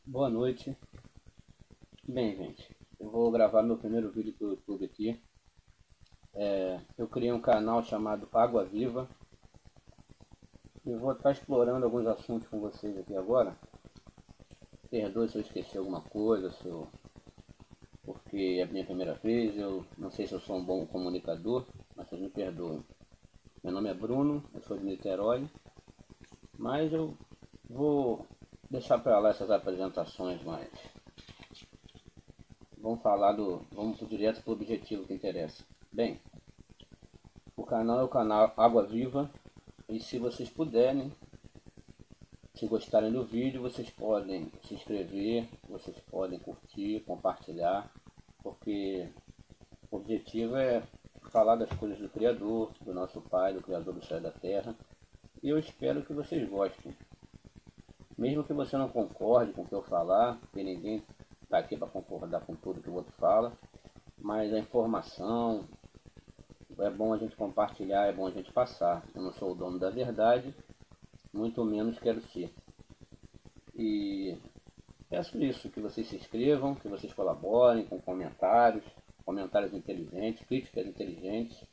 Boa noite. Bem, gente, eu vou gravar meu primeiro vídeo pro YouTube aqui. Eu criei um canal chamado Água Viva e vou estar explorando alguns assuntos com vocês aqui agora. Perdoe se eu esqueci alguma coisa, porque é a minha primeira vez, eu não sei se eu sou um bom comunicador, mas vocês me perdoem. Meu nome é Bruno, eu sou de Niterói, mas eu vou deixar para lá essas apresentações, mas vamos direto para o objetivo que interessa. Bem, o canal é o canal Água Viva e se vocês puderem, se gostarem do vídeo, vocês podem se inscrever, vocês podem curtir, compartilhar, porque o objetivo é falar das coisas do Criador, do nosso Pai, do Criador do céu e da terra, e eu espero que vocês gostem. Mesmo que você não concorde com o que eu falar, porque ninguém está aqui para concordar com tudo que o outro fala, mas a informação é bom a gente compartilhar, é bom a gente passar. Eu não sou o dono da verdade, muito menos quero ser. E peço isso, que vocês se inscrevam, que vocês colaborem com comentários inteligentes, críticas inteligentes.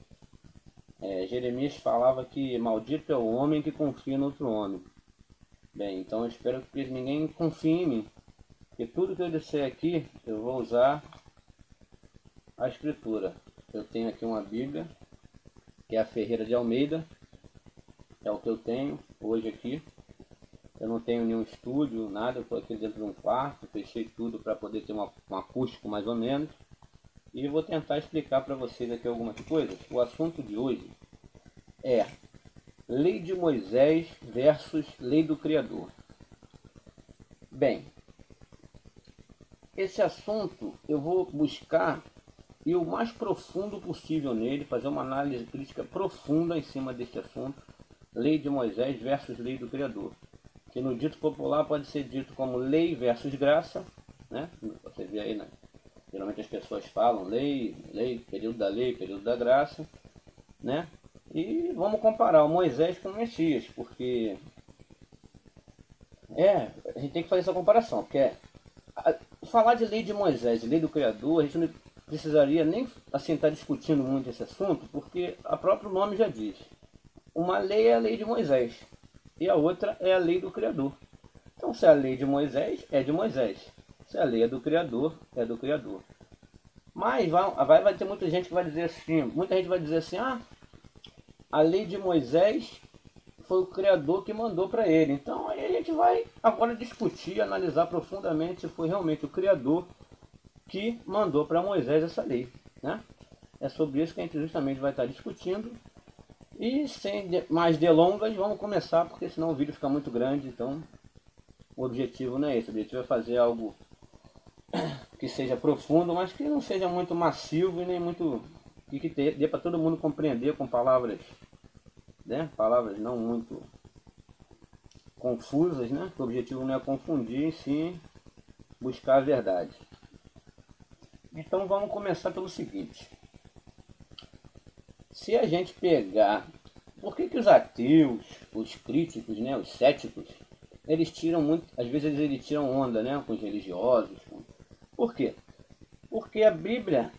Jeremias falava que maldito é o homem que confia no outro homem. Bem, então eu espero que ninguém confie em mim, porque tudo que eu disser aqui eu vou usar a escritura. Eu tenho aqui uma Bíblia, que é a Ferreira de Almeida, é o que eu tenho hoje aqui. Eu não tenho nenhum estúdio, nada, eu estou aqui dentro de um quarto, fechei tudo para poder ter um acústico mais ou menos. E vou tentar explicar para vocês aqui algumas coisas. O assunto de hoje é Lei de Moisés versus Lei do Criador. Bem, esse assunto eu vou buscar ir o mais profundo possível nele, fazer uma análise crítica profunda em cima desse assunto, Lei de Moisés versus Lei do Criador, que no dito popular pode ser dito como lei versus graça, né? Você vê aí, né? Geralmente as pessoas falam lei, período da graça, né? E vamos comparar o Moisés com o Messias, porque a gente tem que fazer essa comparação, porque falar de lei de Moisés e lei do Criador, a gente não precisaria nem assim estar discutindo muito esse assunto, porque o próprio nome já diz. Uma lei é a lei de Moisés e a outra é a lei do Criador. Então, se a lei de Moisés é de Moisés, se a lei é do Criador, é do Criador. Mas vai ter muita gente que vai dizer assim, a lei de Moisés foi o Criador que mandou para ele. Então aí a gente vai agora discutir, analisar profundamente se foi realmente o Criador que mandou para Moisés essa lei, né? É sobre isso que a gente justamente vai estar discutindo. E sem mais delongas, vamos começar, porque senão o vídeo fica muito grande. Então o objetivo não é esse, o objetivo é fazer algo que seja profundo, mas que não seja muito massivo e nem muito que dê para todo mundo compreender com palavras, né? Palavras não muito confusas, né? O objetivo não é confundir, sim buscar a verdade. Então vamos começar pelo seguinte. Se a gente pegar, por que os ateus, os críticos, né, os céticos, eles tiram muito, às vezes eles tiram onda, né, com os religiosos. Por quê? Porque a Bíblia,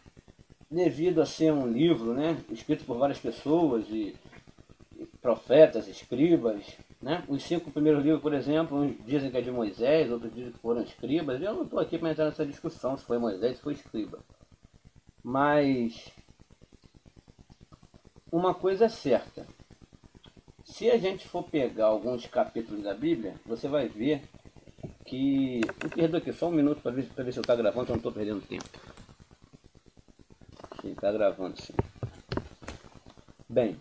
devido a ser um livro, né, escrito por várias pessoas e profetas, escribas, né? Os 5 primeiros livros, por exemplo, uns dizem que é de Moisés, outros dizem que foram escribas. Eu não estou aqui para entrar nessa discussão se foi Moisés, se foi escriba. Mas uma coisa é certa. Se a gente for pegar alguns capítulos da Bíblia, você vai ver que... Me perdoa aqui só um minuto para ver se eu estou gravando, eu não estou perdendo tempo. Sim, está gravando sim. Bem,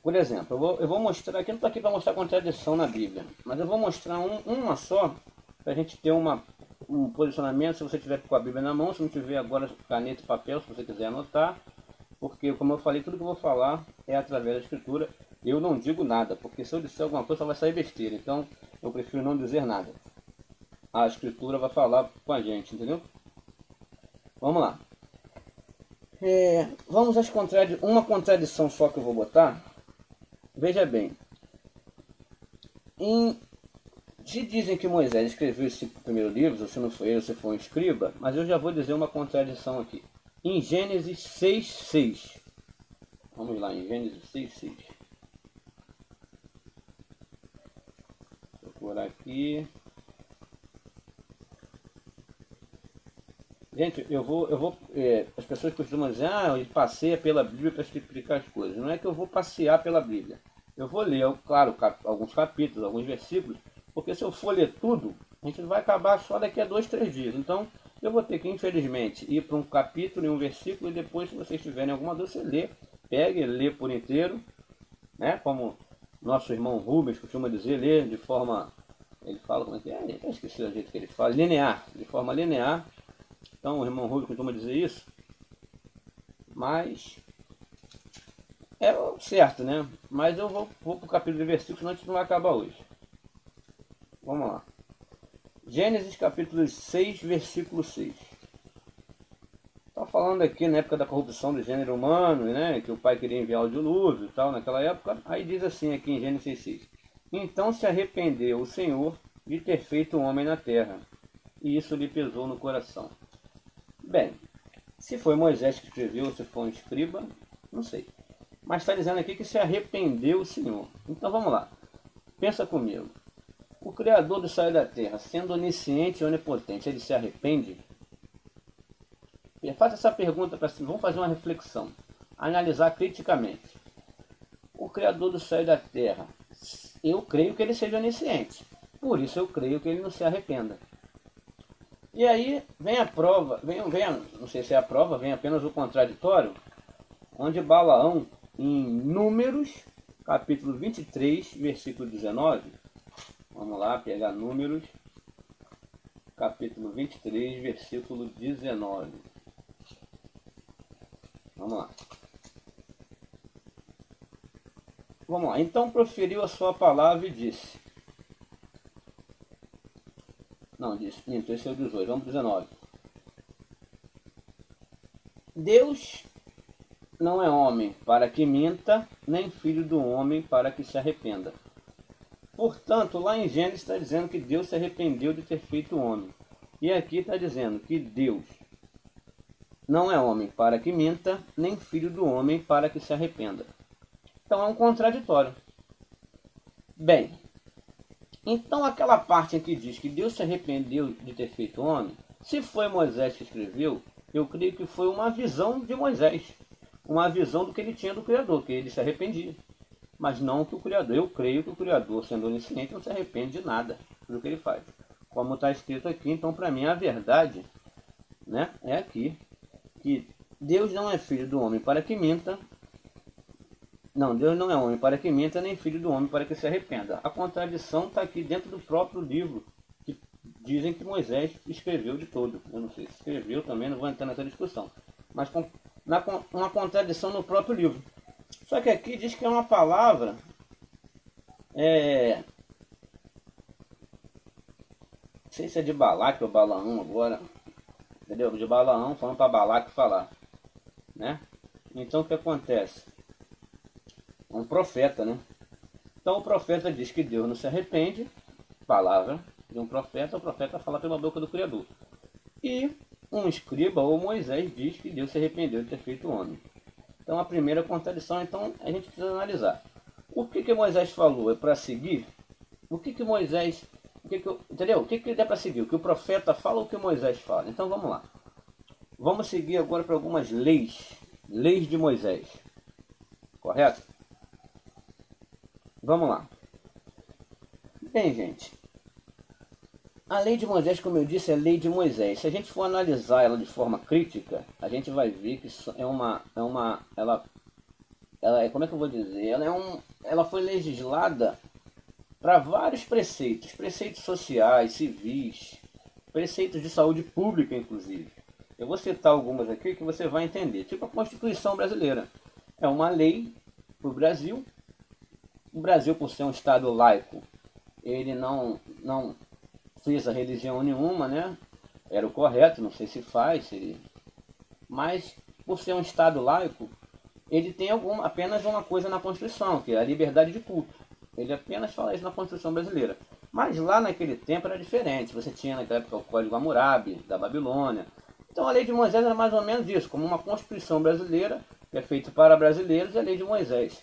por exemplo, eu vou mostrar aqui, não estou aqui para mostrar contradição na Bíblia, mas eu vou mostrar uma só, para a gente ter um posicionamento, se você tiver com a Bíblia na mão, se não tiver agora caneta e papel, se você quiser anotar, porque como eu falei, tudo que eu vou falar é através da Escritura. Eu não digo nada, porque se eu disser alguma coisa só vai sair besteira, então eu prefiro não dizer nada. A Escritura vai falar com a gente, entendeu? Vamos lá. Vamos às uma contradição só que eu vou botar. Veja bem, em Se dizem que Moisés escreveu esse primeiro livro, ou se não foi ele, ou se foi um escriba, mas eu já vou dizer uma contradição aqui. Em Gênesis 6:6. Vamos lá, em Gênesis 6:6. Vou procurar aqui. Gente, as pessoas costumam dizer, ele passeia pela Bíblia para explicar as coisas. Não é que eu vou passear pela Bíblia. Eu vou ler, claro, alguns capítulos, alguns versículos, porque se eu for ler tudo, a gente vai acabar só daqui a 2, 3 dias. Então, eu vou ter que, infelizmente, ir para um capítulo e um versículo, e depois, se vocês tiverem alguma dúvida, você lê, pega e lê por inteiro, né? Como nosso irmão Rubens costuma dizer, lê de forma, ele fala como é que é, eu esqueci o jeito que ele fala, linear, de forma linear. Então o irmão Rubens costuma dizer isso, mas é o certo, né? Mas eu vou para o capítulo de versículos, senão a gente não vai acabar hoje. Vamos lá. Gênesis capítulo 6, versículo 6. Está falando aqui na época da corrupção do gênero humano, né? Que o pai queria enviar o dilúvio e tal, naquela época. Aí diz assim aqui em Gênesis 6. Então se arrependeu o Senhor de ter feito o homem na terra, e isso lhe pesou no coração. Bem, se foi Moisés que escreveu, se foi um escriba, não sei. Mas está dizendo aqui que se arrependeu o Senhor. Então vamos lá. Pensa comigo. O Criador do céu e da terra, sendo onisciente e onipotente, ele se arrepende? Faça essa pergunta para si. Vamos fazer uma reflexão. Analisar criticamente. O Criador do céu e da terra, eu creio que ele seja onisciente. Por isso eu creio que ele não se arrependa. E aí vem a prova, não sei se é a prova, vem apenas o contraditório, onde Balaão, em Números, capítulo 23, versículo 19, vamos lá, pegar Números, capítulo 23, versículo 19. Vamos lá. Vamos lá. Então proferiu a sua palavra e disse. Não, disse. Esse é o 18. Vamos para 19. Deus não é homem para que minta, nem filho do homem para que se arrependa. Portanto, lá em Gênesis está dizendo que Deus se arrependeu de ter feito o homem. E aqui está dizendo que Deus não é homem para que minta, nem filho do homem para que se arrependa. Então é um contraditório. Bem, então aquela parte em que diz que Deus se arrependeu de ter feito o homem, se foi Moisés que escreveu, eu creio que foi uma visão de Moisés. Uma visão do que ele tinha do Criador, que ele se arrependia. Mas não que o Criador, eu creio que o Criador, sendo onisciente, não se arrepende de nada do que ele faz. Como está escrito aqui, então para mim a verdade, né, é aqui, que Deus não é filho do homem para que minta. Não, Deus não é homem para que minta, nem filho do homem para que se arrependa. A contradição está aqui dentro do próprio livro, que dizem que Moisés escreveu de todo. Eu não sei se escreveu também, não vou entrar nessa discussão. Mas uma contradição no próprio livro. Só que aqui diz que é uma palavra, não sei se é de Balaque ou Balaão agora, entendeu? De Balaão falando para Balaque falar, né? Então o que acontece? É um profeta, né? Então o profeta diz que Deus não se arrepende, palavra de um profeta, o profeta fala pela boca do Criador. E um escriba ou Moisés diz que Deus se arrependeu de ter feito o homem. Então a primeira contradição, então a gente precisa analisar. O que Moisés falou é para seguir? Moisés, entendeu? O que dá para seguir? O que o profeta fala ou o que Moisés fala? Então vamos lá. Vamos seguir agora para algumas leis de Moisés. Correto? Vamos lá. Bem, gente, a lei de Moisés, como eu disse, é a lei de Moisés. Se a gente for analisar ela de forma crítica, a gente vai ver que como é que eu vou dizer? Ela foi legislada para vários preceitos sociais, civis, preceitos de saúde pública, inclusive. Eu vou citar algumas aqui que você vai entender. Tipo a Constituição brasileira. É uma lei para o Brasil. O Brasil, por ser um Estado laico, ele não fez a religião nenhuma, né? Era o correto, não sei se faz, mas por ser um Estado laico, ele tem apenas uma coisa na Constituição, que é a liberdade de culto. Ele apenas fala isso na Constituição brasileira. Mas lá naquele tempo era diferente. Você tinha naquela época o Código Hammurabi, da Babilônia. Então a lei de Moisés era mais ou menos isso, como uma Constituição brasileira, que é feita para brasileiros, e a lei de Moisés.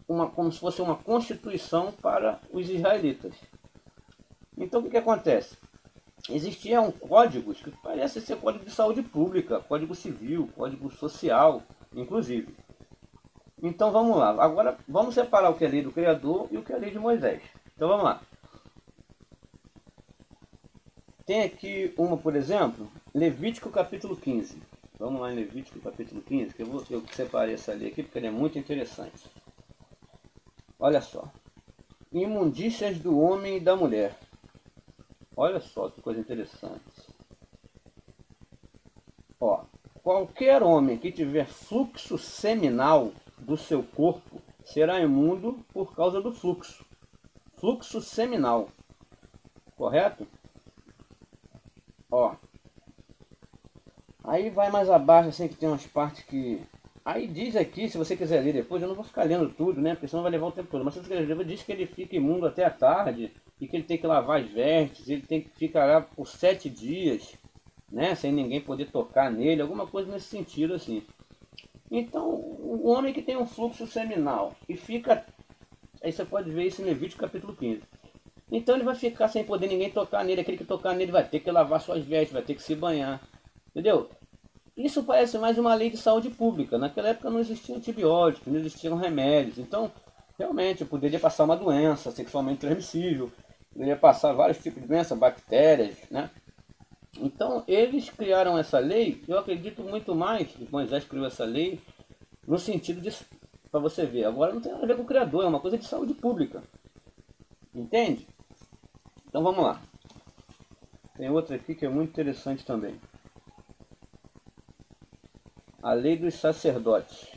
Como se fosse uma Constituição para os israelitas. Então o que acontece? Existiam códigos que parecem ser código de saúde pública, código civil, código social, inclusive. Então vamos lá. Agora vamos separar o que é a lei do Criador e o que é a lei de Moisés. Então vamos lá. Tem aqui uma, por exemplo, Levítico capítulo 15. Vamos lá em Levítico capítulo 15, que eu separei essa lei aqui porque ela é muito interessante. Olha só. Imundícias do homem e da mulher. Olha só que coisa interessante. Ó, qualquer homem que tiver fluxo seminal do seu corpo será imundo por causa do fluxo. Fluxo seminal. Correto? Ó. Aí vai mais abaixo, assim, que tem umas partes que... Aí diz aqui, se você quiser ler depois, eu não vou ficar lendo tudo, né? Porque senão vai levar o tempo todo. Mas se você quiser ler, diz que ele fica imundo até a tarde, e que ele tem que lavar as vestes, ele tem que ficar lá por 7 dias, né? Sem ninguém poder tocar nele, alguma coisa nesse sentido, assim. Então, o homem que tem um fluxo seminal e fica... Aí você pode ver isso em Levítico capítulo 15. Então ele vai ficar sem poder ninguém tocar nele. Aquele que tocar nele vai ter que lavar suas vestes, vai ter que se banhar. Entendeu? Isso parece mais uma lei de saúde pública. Naquela época não existiam antibióticos, não existiam remédios. Então, realmente, eu poderia passar uma doença sexualmente transmissível. Poderia passar vários tipos de doenças, bactérias, né? Então, eles criaram essa lei. Eu acredito muito mais que Moisés criou essa lei no sentido de... Para você ver, agora não tem nada a ver com o Criador, é uma coisa de saúde pública. Entende? Então vamos lá. Tem outra aqui que é muito interessante também. A lei dos sacerdotes.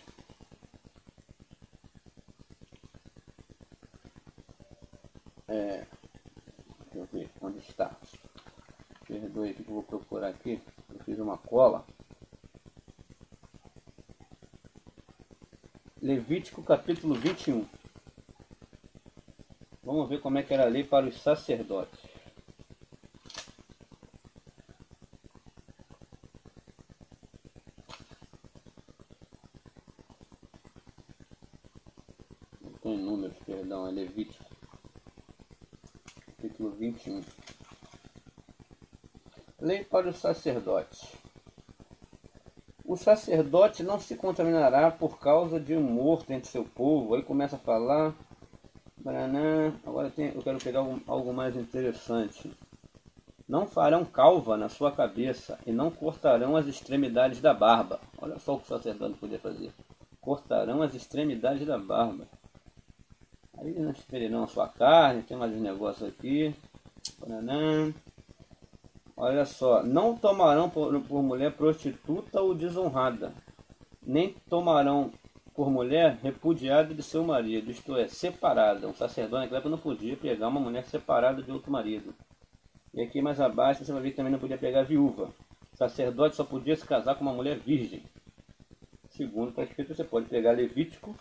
Deixa eu ver onde está. Perdoe aqui que eu vou procurar aqui. Eu fiz uma cola. Levítico capítulo 21. Vamos ver como é que era a lei para os sacerdotes. Não tem números, perdão, é Levítico capítulo 21. Lei para os sacerdotes. O sacerdote não se contaminará por causa de um morto entre seu povo. Aí começa a falar. Agora eu quero pegar algo mais interessante. Não farão calva na sua cabeça e não cortarão as extremidades da barba. Olha só o que o sacerdote podia fazer. Cortarão as extremidades da barba. Aí não ferirão a sua carne. Tem mais um negócio aqui. Olha só, não tomarão por mulher prostituta ou desonrada, nem tomarão por mulher repudiada de seu marido, isto é, separada. Um sacerdote naquela época não podia pegar uma mulher separada de outro marido. E aqui mais abaixo você vai ver que também não podia pegar viúva. O sacerdote só podia se casar com uma mulher virgem. Segundo está escrito, você pode pegar Levítico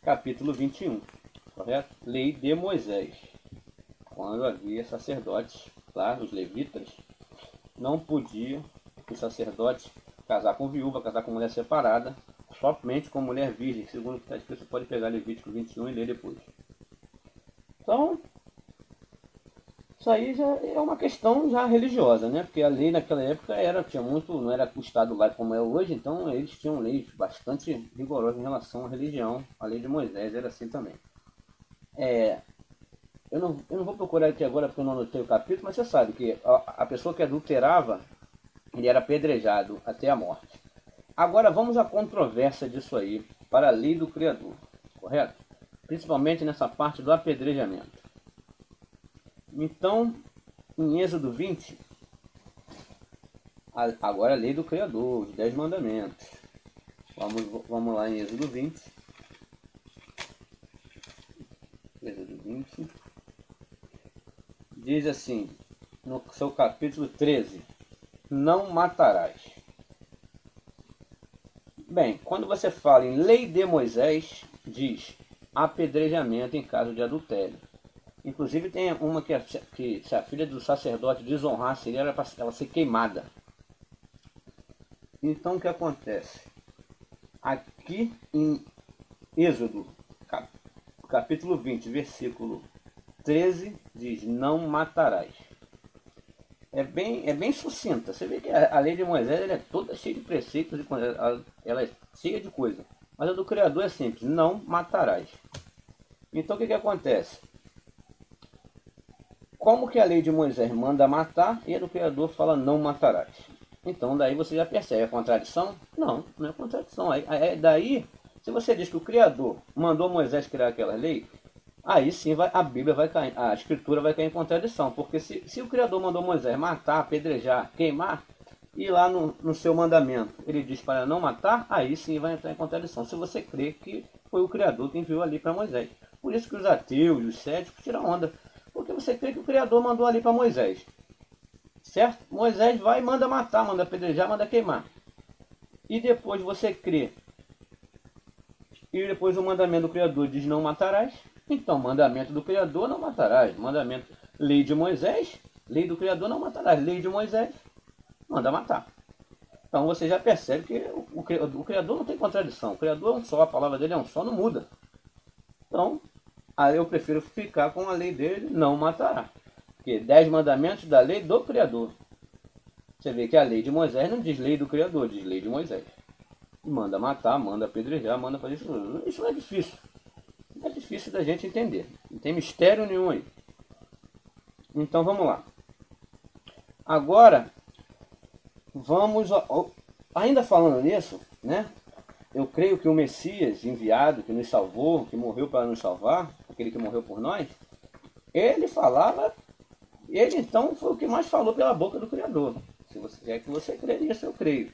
capítulo 21, correto? Lei de Moisés. Quando havia sacerdotes, lá, os levitas, não podia o sacerdote casar com viúva, casar com mulher separada, somente com mulher virgem. Segundo o que está escrito, você pode pegar Levítico 21 e ler depois. Então, isso aí já é uma questão já religiosa, né? Porque a lei naquela época tinha muito, não era o Estado lá como é hoje, então eles tinham leis bastante rigorosas em relação à religião. A lei de Moisés era assim também. Eu não vou procurar aqui agora porque eu não anotei o capítulo, mas você sabe que a pessoa que adulterava, ele era apedrejado até a morte. Agora vamos à controvérsia disso aí, para a lei do Criador, correto? Principalmente nessa parte do apedrejamento. Então, em Êxodo 20, agora a lei do Criador, os 10 mandamentos. Vamos lá em Êxodo 20. Êxodo 20. Diz assim, no seu capítulo 13, não matarás. Bem, quando você fala em lei de Moisés, diz apedrejamento em caso de adultério. Inclusive tem uma que se a filha do sacerdote desonrasse ele, era para ela ser queimada. Então o que acontece? Aqui em Êxodo, capítulo 20, versículo 13, diz: não matarás. É bem sucinta. Você vê que a lei de Moisés ela é toda cheia de preceitos, ela é cheia de coisa. Mas a do Criador é simples: não matarás. Então o que acontece? Como que a lei de Moisés manda matar e a do Criador fala não matarás? Então daí você já percebe a contradição? Não, não é contradição. Daí, se você diz que o Criador mandou Moisés criar aquela lei, aí sim a Bíblia vai cair, a Escritura vai cair em contradição. Porque se o Criador mandou Moisés matar, apedrejar, queimar, e lá no seu mandamento ele diz para não matar, aí sim vai entrar em contradição. Se você crê que foi o Criador que enviou ali para Moisés. Por isso que os ateus, os céticos tiram onda. Porque você crê que o Criador mandou ali para Moisés. Certo? Moisés vai e manda matar, manda apedrejar, manda queimar. E depois você crê. E depois o mandamento do Criador diz não matarás. Então, mandamento do Criador não matarás. Mandamento, lei de Moisés, lei do Criador não matarás. Lei de Moisés, manda matar. Então você já percebe que o Criador não tem contradição. O Criador é um só, a palavra dele é um só, não muda. Então, aí eu prefiro ficar com a lei dele, não matará. Porque 10 mandamentos da lei do Criador. Você vê que a lei de Moisés não diz lei do Criador, diz lei de Moisés. Manda matar, manda apedrejar, manda fazer isso. Isso não é difícil. Não é difícil da gente entender. Não tem mistério nenhum aí. Então vamos lá. Agora, vamos... Ainda falando nisso, né? Eu creio que o Messias enviado, que nos salvou, que morreu para nos salvar, aquele que morreu por nós, ele falava... Ele então foi o que mais falou pela boca do Criador. Se você quer que você crê nisso, eu creio.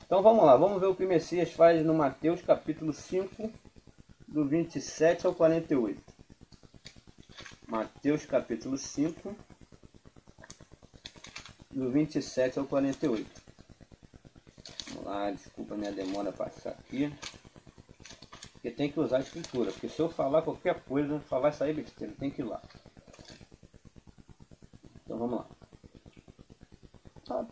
Então vamos lá, vamos ver o que o Messias faz no Mateus capítulo 5, do 27 ao 48. Mateus capítulo 5, do 27 ao 48. Vamos lá, desculpa a minha demora passar aqui. Porque tem que usar a escritura, porque se eu falar qualquer coisa, só vai sair besteira, tem que ir lá. Então vamos lá.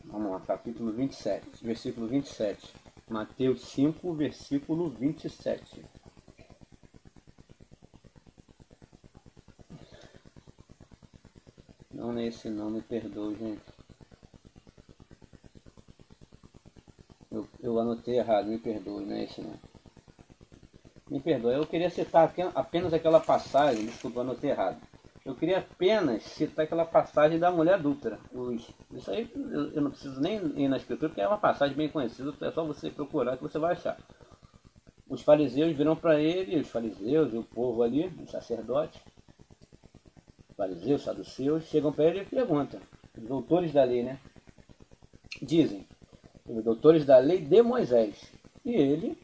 Vamos lá, capítulo 27, versículo 27. Mateus 5, versículo 27. Não é esse não, me perdoe, gente. Eu anotei errado, me perdoe, não é esse não. Me perdoe, eu queria citar apenas aquela passagem, desculpa, eu anotei errado. Eu queria apenas citar aquela passagem da mulher adúltera. Isso aí eu não preciso nem ir na escritura, porque é uma passagem bem conhecida, é só você procurar que você vai achar. Os fariseus viram para ele, os fariseus e o povo ali, os sacerdotes, fariseus, saduceus, chegam para ele e perguntam, os doutores da lei, né? Dizem, os doutores da lei de Moisés, e ele,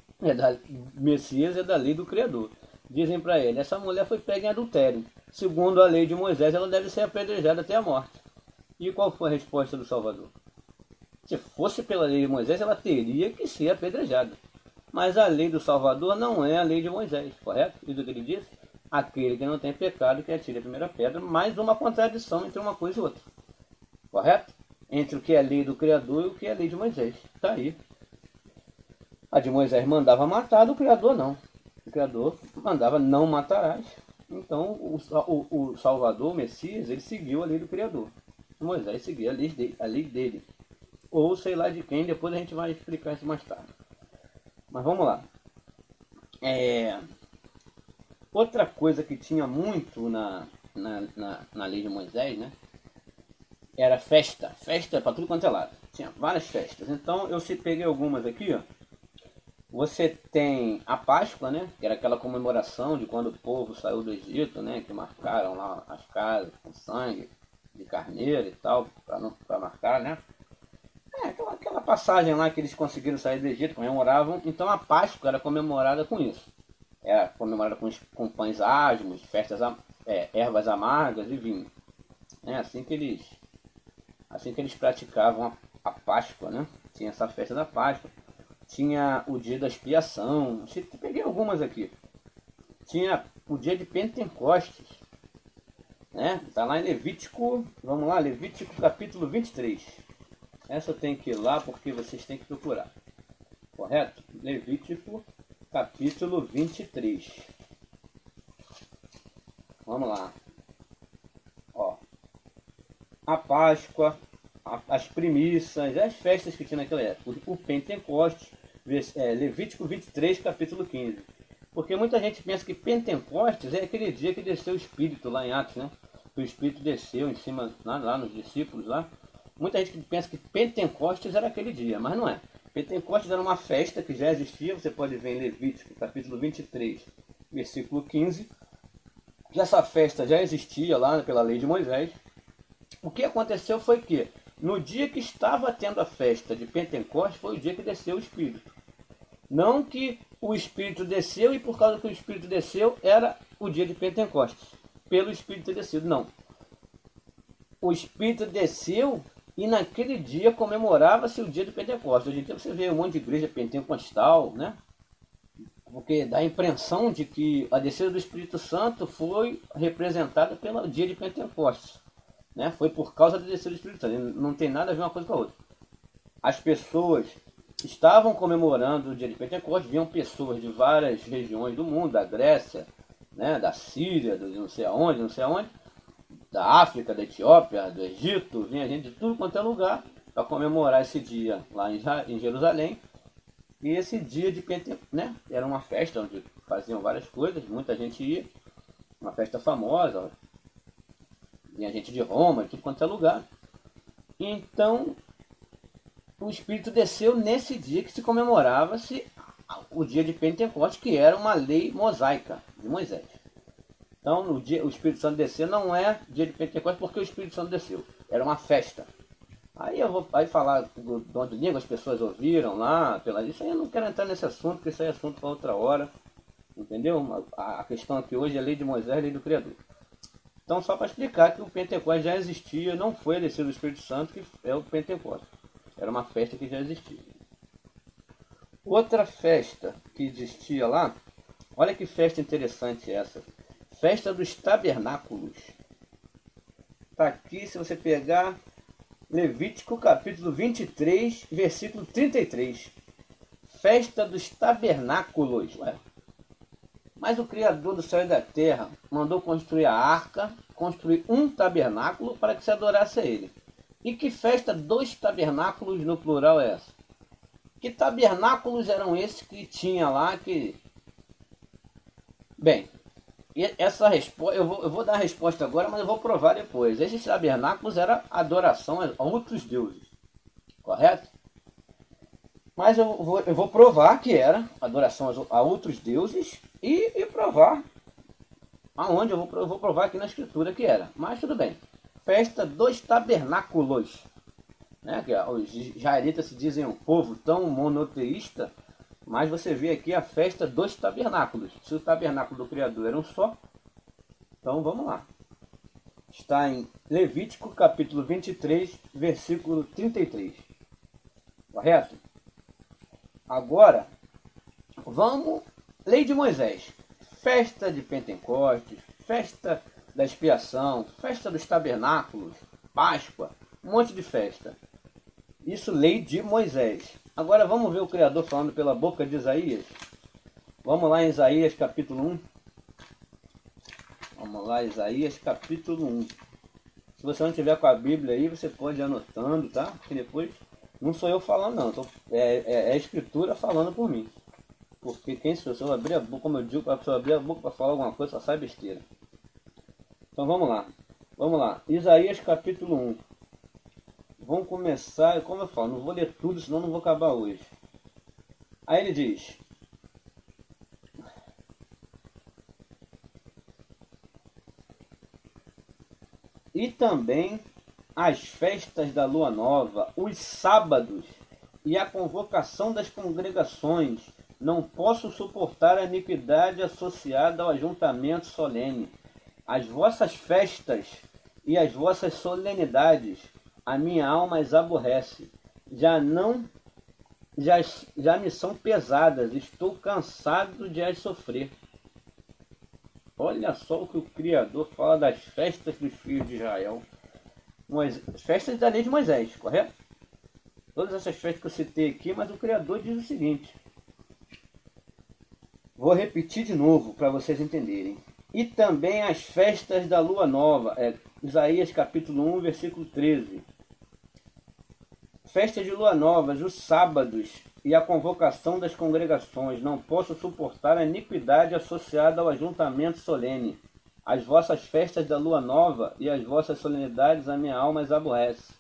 Messias é da lei do Criador. Dizem para ele, essa mulher foi pega em adultério. Segundo a lei de Moisés, ela deve ser apedrejada até a morte. E qual foi a resposta do Salvador? Se fosse pela lei de Moisés, ela teria que ser apedrejada. Mas a lei do Salvador não é a lei de Moisés, correto? Isso que ele disse? Aquele que não tem pecado, que atire a primeira pedra, mais uma contradição entre uma coisa e outra. Correto? Entre o que é a lei do Criador e o que é a lei de Moisés. Está aí. A de Moisés mandava matar, do Criador não. O Criador mandava não matarás. Então o Salvador, o Messias, ele seguiu a lei do Criador. Moisés seguia a lei dele. Ou sei lá de quem, depois a gente vai explicar isso mais tarde. Mas vamos lá. Outra coisa que tinha muito na lei de Moisés, né? Era festa. Festa para tudo quanto é lado. Tinha várias festas. Então eu peguei algumas aqui, ó. Você tem a Páscoa, né? Que era aquela comemoração de quando o povo saiu do Egito, né? Que marcaram lá as casas com sangue de carneiro e tal, para marcar, né? Aquela passagem lá que eles conseguiram sair do Egito, comemoravam. Então a Páscoa era comemorada com isso. Era comemorada com pães asmos, ervas amargas e vinho. Assim que eles praticavam a Páscoa, né? Tinha essa festa da Páscoa. Tinha o dia da expiação. Peguei algumas aqui. Tinha o dia de Pentecostes, né? Está lá em Levítico, vamos lá, Levítico capítulo 23. Essa eu tenho que ir lá porque vocês têm que procurar, correto? Levítico capítulo 23. Vamos lá. Ó, a Páscoa, as primícias, as festas que tinha naquela época, o Pentecostes, Levítico 23, capítulo 15. Porque muita gente pensa que Pentecostes é aquele dia que desceu o Espírito lá em Atos, né? Que o Espírito desceu em cima, lá nos discípulos lá. Muita gente pensa que Pentecostes era aquele dia, mas não é. Pentecostes era uma festa que já existia, você pode ver em Levítico capítulo 23, versículo 15. Que essa festa já existia lá pela lei de Moisés. O que aconteceu foi que, no dia que estava tendo a festa de Pentecostes, foi o dia que desceu o Espírito. Não que o Espírito desceu e por causa que o Espírito desceu, era o dia de Pentecostes. Pelo Espírito ter descido, não. O Espírito desceu e naquele dia comemorava-se o dia de Pentecostes. Hoje em dia você vê um monte de igreja pentecostal, né? Porque dá a impressão de que a descida do Espírito Santo foi representada pelo dia de Pentecostes, né? Foi por causa da descida do Espírito Santo. Não tem nada a ver uma coisa com a outra. As pessoas estavam comemorando o dia de Pentecostes, vinham pessoas de várias regiões do mundo, da Grécia, né? Da Síria, do não sei aonde, da África, da Etiópia, do Egito, vinha gente de tudo quanto é lugar para comemorar esse dia lá em Jerusalém. E esse dia de Pentecostes, né? Era uma festa onde faziam várias coisas, muita gente ia, uma festa famosa, vinha gente de Roma, de tudo quanto é lugar. Então, o Espírito desceu nesse dia que se comemorava-se o dia de Pentecostes, que era uma lei mosaica de Moisés. Então, no dia, o Espírito Santo descer não é dia de Pentecostes porque o Espírito Santo desceu, era uma festa. Aí eu vou falar do dom de língua, as pessoas ouviram lá, isso aí eu não quero entrar nesse assunto, porque isso aí é assunto para outra hora, entendeu? A questão aqui hoje é a lei de Moisés, a lei do Criador. Então, só para explicar que o Pentecostes já existia, não foi a descida do Espírito Santo, que é o Pentecostes. Era uma festa que já existia. Outra festa que existia lá, olha que festa interessante essa. Festa dos Tabernáculos. Está aqui, se você pegar Levítico capítulo 23, versículo 33. Festa dos Tabernáculos. Ué. Mas o Criador do céu e da terra mandou construir a arca, construir um tabernáculo para que se adorasse a ele. E que festa dos tabernáculos no plural é essa? Que tabernáculos eram esses que tinha lá que... Bem, essa resposta, eu vou dar a resposta agora, mas eu vou provar depois. Esses tabernáculos eram adoração a outros deuses, correto? Mas eu vou provar que era adoração a outros deuses e provar aonde eu vou provar aqui na escritura que era. Mas tudo bem. Festa dos tabernáculos, né? Que os israelitas se dizem um povo tão monoteísta, mas você vê aqui a festa dos tabernáculos. Se o tabernáculo do Criador era um só, então vamos lá. Está em Levítico capítulo 23, versículo 33. Correto? Agora, vamos... Lei de Moisés. Festa de Pentecostes, festa da expiação, festa dos tabernáculos, Páscoa, um monte de festa. Isso, lei de Moisés. Agora vamos ver o Criador falando pela boca de Isaías. Vamos lá em Isaías capítulo 1. Vamos lá, Isaías capítulo 1. Se você não tiver com a Bíblia aí, você pode ir anotando, tá? Porque depois não sou eu falando não, é a Escritura falando por mim. Porque quem se eu abrir a boca, como eu digo, para a pessoa abrir a boca para falar alguma coisa, só sai besteira. Então vamos lá. Vamos lá. Isaías capítulo 1. Vamos começar, como eu falo, não vou ler tudo, senão não vou acabar hoje. Aí ele diz: e também as festas da lua nova, os sábados e a convocação das congregações. Não posso suportar a iniquidade associada ao ajuntamento solene. As vossas festas e as vossas solenidades, a minha alma as aborrece. Já me são pesadas, estou cansado de as sofrer. Olha só o que o Criador fala das festas dos filhos de Israel. Festas da lei de Moisés, correto? Todas essas festas que eu citei aqui, mas o Criador diz o seguinte. Vou repetir de novo para vocês entenderem. E também as festas da lua nova. Isaías capítulo 1, versículo 13. Festas de lua novas, os sábados e a convocação das congregações. Não posso suportar a iniquidade associada ao ajuntamento solene. As vossas festas da lua nova e as vossas solenidades a minha alma as aborrece.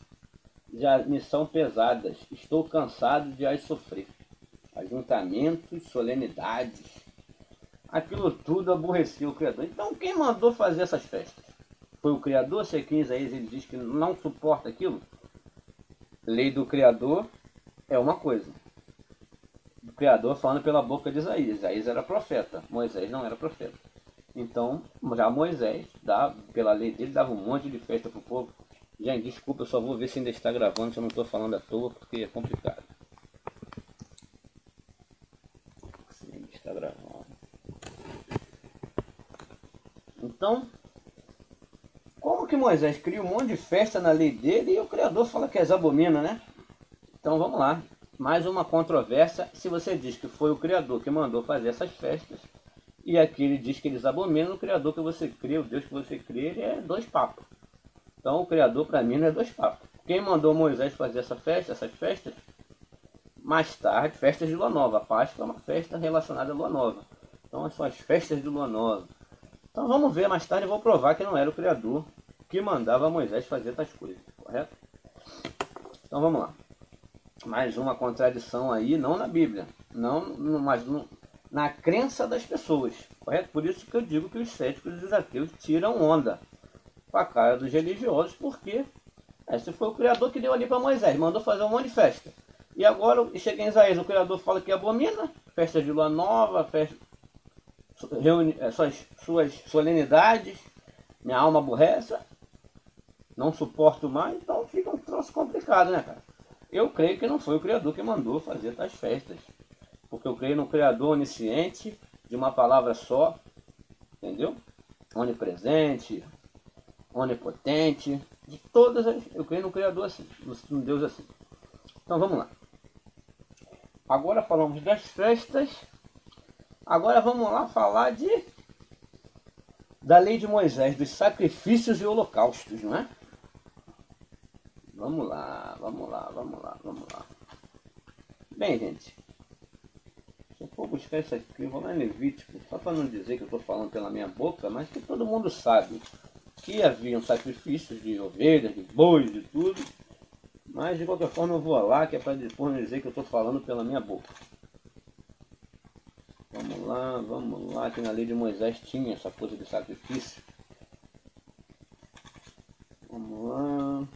Já me são pesadas. Estou cansado de as sofrer. Ajuntamentos, solenidades. Aquilo tudo aborreceu o Criador. Então quem mandou fazer essas festas? Foi o Criador? Se aqui em Isaías ele diz que não suporta aquilo. Lei do Criador é uma coisa. O Criador falando pela boca de Isaías. Isaías era profeta, Moisés não era profeta. Então, já Moisés, pela lei dele, dava um monte de festa para o povo. Gente, desculpa, eu só vou ver se ainda está gravando, se eu não estou falando à toa, porque é complicado. Se ainda está gravando. Então, como que Moisés cria um monte de festa na lei dele e o Criador fala que as abomina, né? Então vamos lá, mais uma controvérsia. Se você diz que foi o Criador que mandou fazer essas festas, e aqui ele diz que eles abominam, o Criador que você crê, o Deus que você crê, ele é dois papos. Então o Criador para mim não é dois papos. Quem mandou Moisés fazer essas festas? Mais tarde, festas de Lua Nova. A Páscoa é uma festa relacionada à Lua Nova. Então são as festas de Lua Nova. Então vamos ver mais tarde, eu vou provar que não era o Criador que mandava Moisés fazer tais coisas, correto? Então vamos lá. Mais uma contradição aí, não na Bíblia, mas na crença das pessoas, correto? Por isso que eu digo que os céticos e os ateus tiram onda com a cara dos religiosos, porque esse foi o Criador que deu ali para Moisés, mandou fazer um monte de festa. E agora, chega em Isaías, o Criador fala que abomina, festa de lua nova, suas solenidades, minha alma aborrece, não suporto mais, então fica um troço complicado, né, cara? Eu creio que não foi o Criador que mandou fazer tais festas, porque eu creio no Criador onisciente, de uma palavra só, entendeu? Onipresente, onipotente, de todas as... Eu creio no Criador assim, no Deus assim. Então vamos lá. Agora falamos das festas. Agora vamos lá falar da lei de Moisés, dos sacrifícios e holocaustos, não é? Vamos lá. Bem, gente, se eu for buscar isso aqui, eu vou lá em Levítico, só para não dizer que eu estou falando pela minha boca, mas que todo mundo sabe que haviam sacrifícios de ovelhas, de bois, de tudo, mas de qualquer forma eu vou lá, que é para depois não dizer que eu estou falando pela minha boca. Vamos lá, que na lei de Moisés tinha essa coisa de sacrifício. Vamos lá.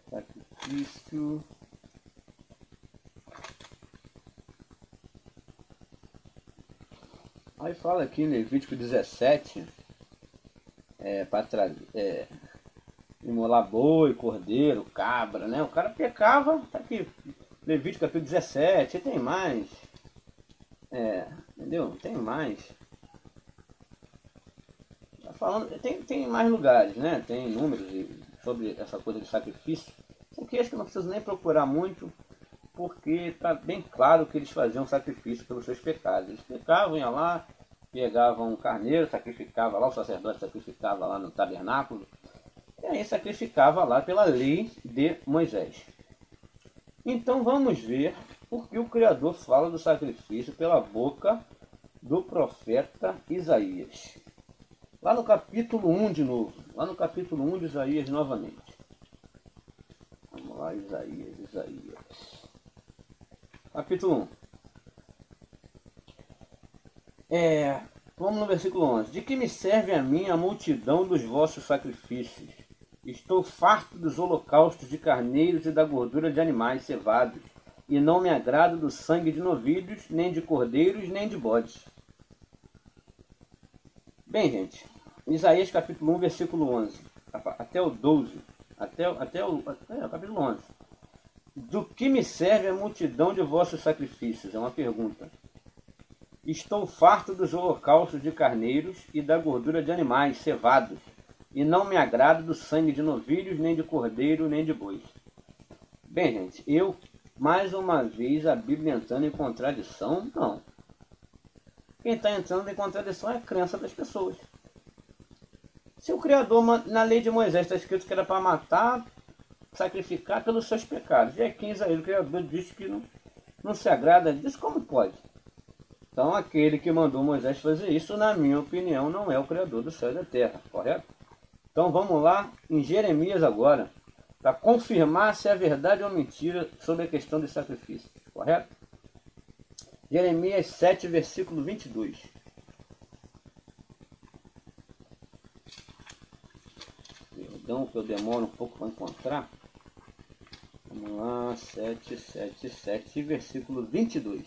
Sacrifício. Aí fala aqui em Levítico 17, para trazer, imolar boi, cordeiro, cabra, né? O cara pecava, tá aqui, Levítico capítulo 17, tem mais. Entendeu? Tem mais. Tá falando, tem mais lugares, né? Tem números sobre essa coisa de sacrifício. Porque acho que não preciso nem procurar muito, porque está bem claro que eles faziam sacrifício pelos seus pecados. Eles pecavam, iam lá, pegavam um carneiro, sacrificava lá, o sacerdote sacrificava lá no tabernáculo, e aí sacrificava lá pela lei de Moisés. Então vamos ver por que o Criador fala do sacrifício pela boca do profeta Isaías. Lá no capítulo 1 de novo, lá no capítulo 1 de Isaías novamente. Vamos lá, Isaías. Capítulo 1. Vamos no versículo 11. De que me serve a mim a multidão dos vossos sacrifícios? Estou farto dos holocaustos de carneiros e da gordura de animais cevados, e não me agrado do sangue de novilhos, nem de cordeiros, nem de bodes. Bem, gente, Isaías capítulo 1, versículo 11, até o 12, até o capítulo 11. Do que me serve a multidão de vossos sacrifícios? É uma pergunta. Estou farto dos holocaustos de carneiros e da gordura de animais cevados, e não me agrado do sangue de novilhos, nem de cordeiro, nem de bois. Bem, gente, mais uma vez, a Bíblia entrando em contradição? Não. Quem está entrando em contradição é a crença das pessoas. Se o Criador, na lei de Moisés, está escrito que era para matar, sacrificar pelos seus pecados, e aqui em Isaías o Criador diz que não se agrada disso, como pode? Então aquele que mandou Moisés fazer isso, na minha opinião, não é o Criador do céu e da terra, correto? Então vamos lá em Jeremias agora, para confirmar se é verdade ou mentira sobre a questão dos sacrifícios, correto? Jeremias 7, versículo 22. Perdão que eu demoro um pouco para encontrar. Vamos lá, 7, versículo 22.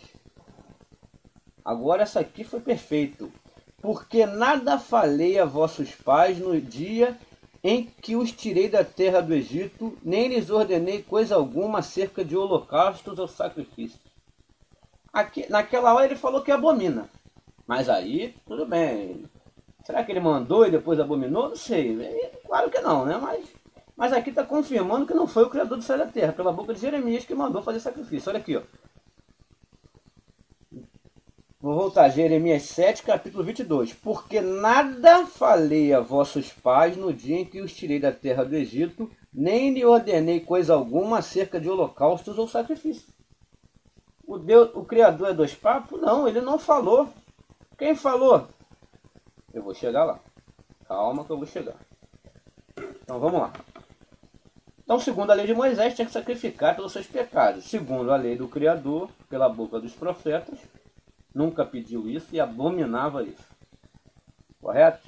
Agora essa aqui foi perfeito. Porque nada falei a vossos pais no dia em que os tirei da terra do Egito, nem lhes ordenei coisa alguma acerca de holocaustos ou sacrifícios. Aqui, naquela hora ele falou que abomina. Mas aí, tudo bem. Será que ele mandou e depois abominou? Não sei. Claro que não, né? Mas aqui está confirmando que não foi o Criador do céu e da terra, pela boca de Jeremias, que mandou fazer sacrifício. Olha aqui, ó. Vou voltar, Jeremias 7, capítulo 22. Porque nada falei a vossos pais no dia em que os tirei da terra do Egito, nem lhe ordenei coisa alguma acerca de holocaustos ou sacrifícios. O Criador é dois papos? Não, ele não falou. Quem falou? Eu vou chegar lá. Calma que eu vou chegar. Então vamos lá. Então, segundo a lei de Moisés, tinha que sacrificar pelos seus pecados. Segundo a lei do Criador, pela boca dos profetas, nunca pediu isso e abominava isso. Correto?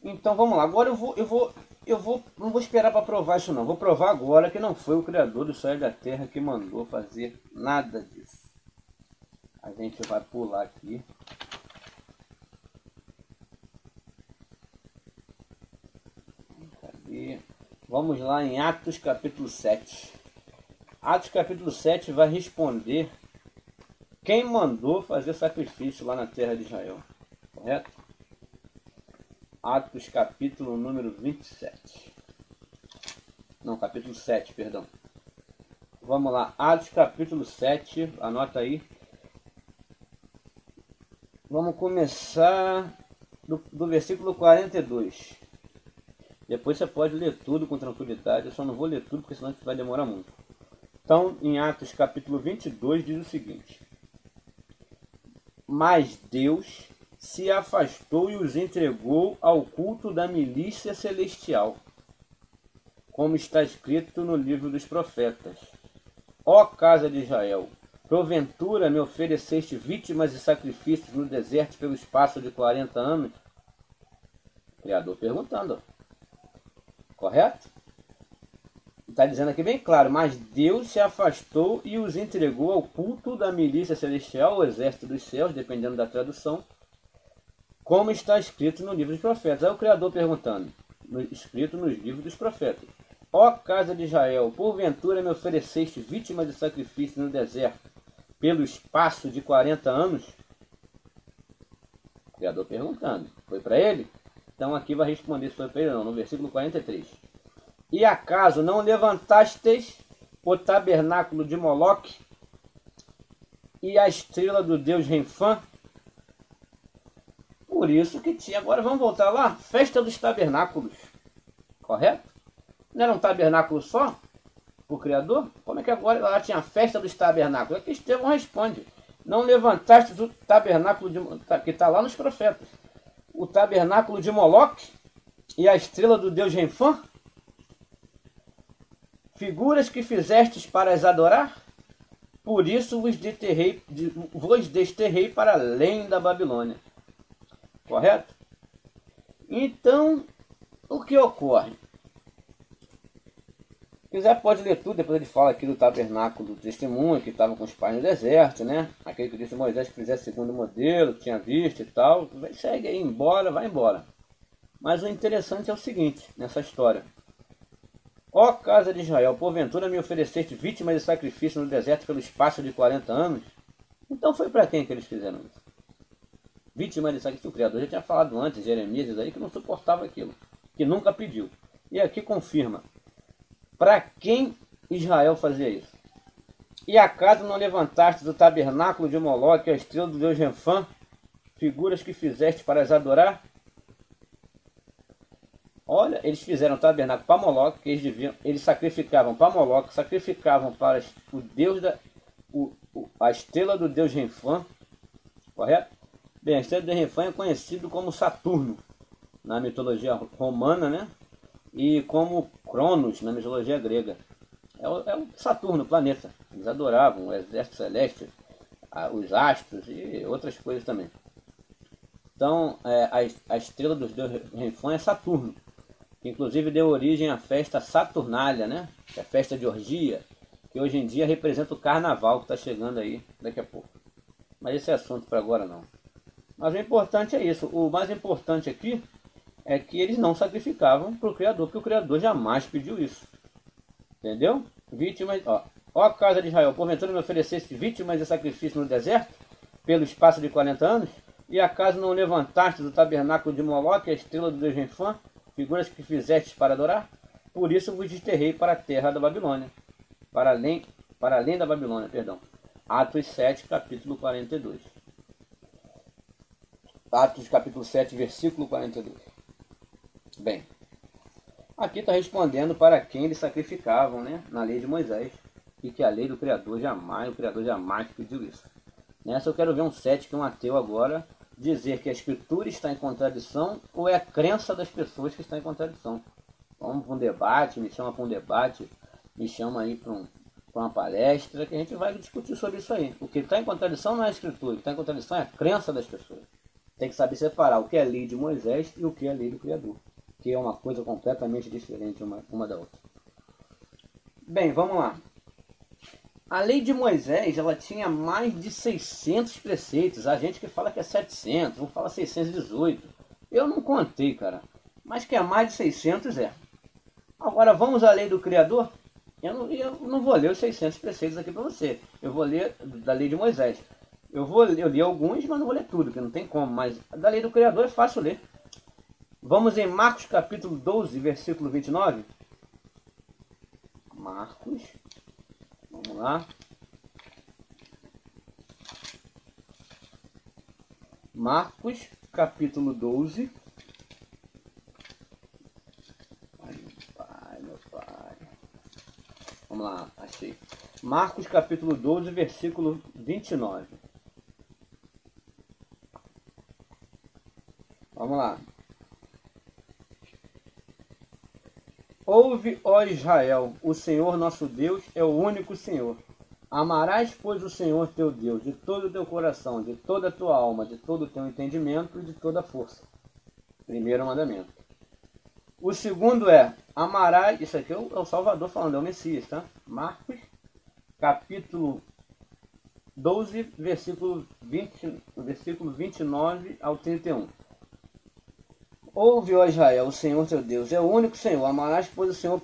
Então vamos lá. Agora não vou esperar para provar isso não. Vou provar agora que não foi o Criador do céu e da terra que mandou fazer nada disso. A gente vai pular aqui. Cadê? Vamos lá em Atos capítulo 7. Atos capítulo 7 vai responder quem mandou fazer sacrifício lá na terra de Israel. Correto? Atos capítulo número 27. Não, capítulo 7, perdão. Vamos lá, Atos capítulo 7, anota aí. Vamos começar do versículo 42. Depois você pode ler tudo com tranquilidade, eu só não vou ler tudo porque senão vai demorar muito. Então, em Atos capítulo 22 diz o seguinte: Mas Deus se afastou e os entregou ao culto da milícia celestial, como está escrito no livro dos profetas. Ó casa de Israel, porventura me ofereceste vítimas e sacrifícios no deserto pelo espaço de 40 anos? O Criador perguntando. Correto? Está dizendo aqui bem claro, mas Deus se afastou e os entregou ao culto da milícia celestial, o exército dos céus, dependendo da tradução, como está escrito no livro dos profetas. Aí o Criador perguntando, escrito nos livros dos profetas. Ó casa de Israel, porventura me ofereceste vítimas de sacrifício no deserto, pelo espaço de 40 anos? O Criador perguntando. Foi para ele? Então aqui vai responder se foi para ele não, no versículo 43. E acaso não levantastes o tabernáculo de Moloque e a estrela do deus Renfã? Por isso que tinha, agora vamos voltar lá, festa dos tabernáculos. Correto? Não era um tabernáculo só? O Criador? Como é que agora lá tinha a festa dos tabernáculos? Aqui Estevão responde. Não levantaste o tabernáculo que está lá nos profetas. O tabernáculo de Moloque e a estrela do deus Renfã? Figuras que fizestes para as adorar? Por isso vos desterrei para além da Babilônia. Correto? Então, o que ocorre? Se quiser pode ler tudo, depois ele fala aqui do tabernáculo do testemunho, que estava com os pais no deserto, né? Aquele que disse a Moisés que fizesse segundo o modelo, tinha visto e tal. Segue aí, vai embora. Mas o interessante é o seguinte, nessa história. Ó casa de Israel, porventura me ofereceste vítimas de sacrifício no deserto pelo espaço de 40 anos? Então foi para quem que eles fizeram isso? Vítima de sacrifício. O Criador já tinha falado antes, Jeremias, isso aí, que não suportava aquilo, que nunca pediu. E aqui confirma. Para quem Israel fazia isso? E acaso não levantaste do tabernáculo de Moloque a estrela do deus Renfã, figuras que fizeste para as adorar? Olha, eles fizeram o tabernáculo para Moloque, que eles sacrificavam para Moloque, sacrificavam para o deus a estrela do deus Renfã, correto? Bem, a estrela do deus Renfã é conhecido como Saturno na mitologia romana, né? E como Cronos na mitologia grega. É o Saturno, o planeta. Eles adoravam o exército celeste, os astros e outras coisas também. Então, a estrela dos deuses Renfã é Saturno, que inclusive deu origem à festa Saturnália, né? Que é a festa de orgia, que hoje em dia representa o carnaval que está chegando aí daqui a pouco. Mas esse é assunto para agora não. Mas o importante é isso. O mais importante aqui é que eles não sacrificavam para o Criador, porque o Criador jamais pediu isso. Entendeu? Vítimas, ó casa de Israel, porventura me oferecesse vítimas de sacrifício no deserto, pelo espaço de 40 anos, e acaso não levantaste do tabernáculo de Moloque a estrela do deus Renfã, figuras que fizestes para adorar? Por isso vos desterrei para a terra da Babilônia, para além da Babilônia, perdão. Atos 7, capítulo 42. Atos capítulo 7, versículo 42. Bem, aqui está respondendo para quem eles sacrificavam, né, na lei de Moisés, e que a lei do Criador jamais pediu isso. Nessa eu quero ver um cético e um ateu agora dizer que a Escritura está em contradição ou é a crença das pessoas que está em contradição. Vamos para um debate, me chama para um debate, me chama aí para uma palestra, que a gente vai discutir sobre isso aí. O que está em contradição não é a Escritura, o que está em contradição é a crença das pessoas. Tem que saber separar o que é a lei de Moisés e o que é a lei do Criador, que é uma coisa completamente diferente uma da outra. Bem, vamos lá. A lei de Moisés, ela tinha mais de 600 preceitos. Há gente que fala que é 700, um fala 618. Eu não contei, cara. Mas que é mais de 600 é. Agora, vamos à lei do Criador? Eu não vou ler os 600 preceitos aqui para você. Eu vou ler da lei de Moisés. Eu li alguns, mas não vou ler tudo, porque não tem como. Mas da lei do Criador é fácil ler. Vamos em Marcos capítulo 12, versículo 29. Marcos, vamos lá. Marcos capítulo 12. Meu pai. Vamos lá, achei. Marcos capítulo 12, versículo 29. Vamos lá. Ouve, ó Israel, o Senhor nosso Deus é o único Senhor. Amarás, pois, o Senhor teu Deus de todo o teu coração, de toda a tua alma, de todo o teu entendimento e de toda a força. Primeiro mandamento. O segundo é, amarás, isso aqui é o Salvador falando, é o Messias, tá? Marcos, capítulo 12, versículo 29 ao 31. Ouve, ó Israel, o Senhor teu Deus é o único Senhor. Amarás, pois, o Senhor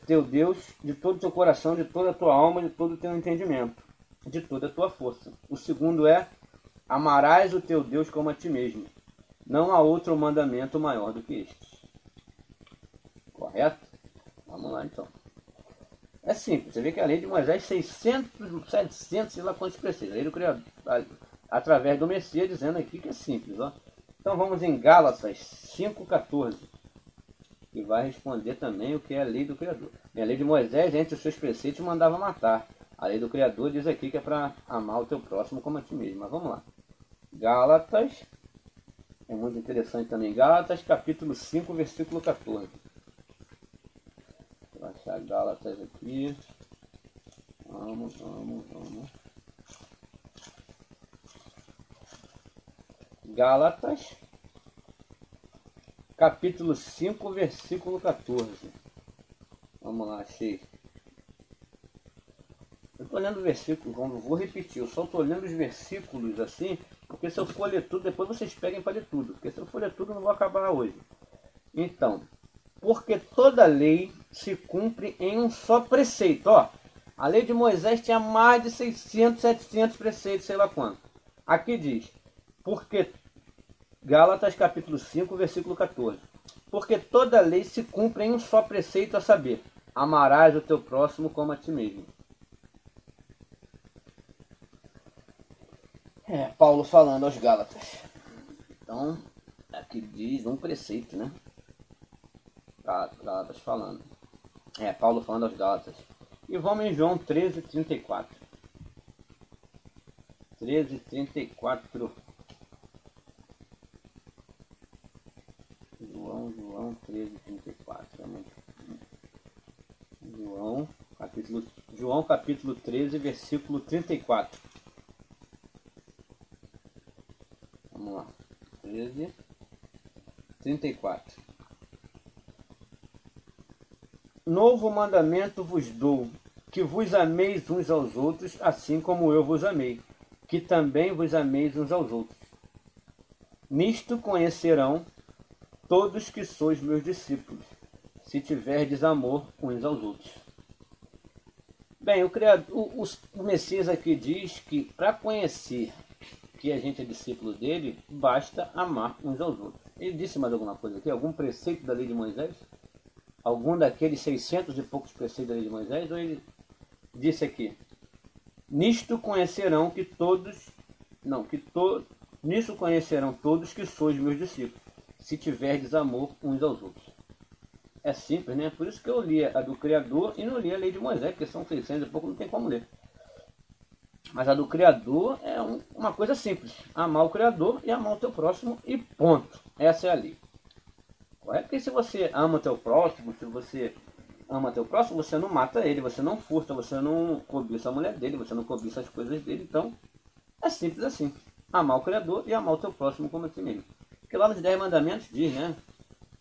teu Deus de todo o teu coração, de toda a tua alma, de todo o teu entendimento, de toda a tua força. O segundo é, amarás o teu Deus como a ti mesmo. Não há outro mandamento maior do que este. Correto? Vamos lá, então. É simples. Você vê que a lei de Moisés, 600, 700, sei lá quantos preceitos. A lei do Criador, através do Messias, dizendo aqui que é simples, ó. Então vamos em Gálatas 5,14, que vai responder também o que é a lei do Criador. A lei de Moisés, entre os seus preceitos, mandava matar. A lei do Criador diz aqui que é para amar o teu próximo como a ti mesmo. Mas vamos lá. Gálatas, é muito interessante também. Gálatas capítulo 5, versículo 14. Vou achar Gálatas aqui. Vamos. Gálatas, capítulo 5, versículo 14. Vamos lá, achei. Eu estou lendo o versículo, vou repetir, eu só estou lendo os versículos assim, porque se eu for ler tudo, depois vocês peguem para ler tudo, porque se eu for ler tudo, eu não vou acabar hoje. Então, porque toda lei se cumpre em um só preceito. Ó, a lei de Moisés tinha mais de 600, 700 preceitos, sei lá quanto. Aqui diz, porque, Gálatas capítulo 5, versículo 14. Porque toda lei se cumpre em um só preceito, a saber, amarás o teu próximo como a ti mesmo. Paulo falando aos Gálatas. Então, aqui diz um preceito, né? Gálatas falando. Paulo falando aos Gálatas. E vamos em João 13, 34. 13, 34. João 13, 34. João capítulo 13, versículo 34. Vamos lá. 13, 34. Novo mandamento vos dou, que vos ameis uns aos outros, assim como eu vos amei, que também vos ameis uns aos outros. Nisto conhecerão todos que sois meus discípulos, se tiverdes amor uns aos outros. Bem, o Messias aqui diz que para conhecer que a gente é discípulo dele, basta amar uns aos outros. Ele disse mais alguma coisa aqui? Algum preceito da lei de Moisés? Algum daqueles 600 e poucos preceitos da lei de Moisés? Ou ele disse aqui, nisto conhecerão que todos, nisso conhecerão todos que sois meus discípulos, se tiverdes amor uns aos outros. É simples, né? Por isso que eu li a do Criador e não li a lei de Moisés, porque são 600 e pouco, não tem como ler. Mas a do Criador é uma coisa simples. Amar o Criador e amar o teu próximo e ponto. Essa é a lei. É porque se você ama o teu próximo, você não mata ele, você não furta, você não cobiça a mulher dele, você não cobiça as coisas dele. Então, é simples assim. Amar o Criador e amar o teu próximo como a ti mesmo. Porque lá nos 10 mandamentos diz, né?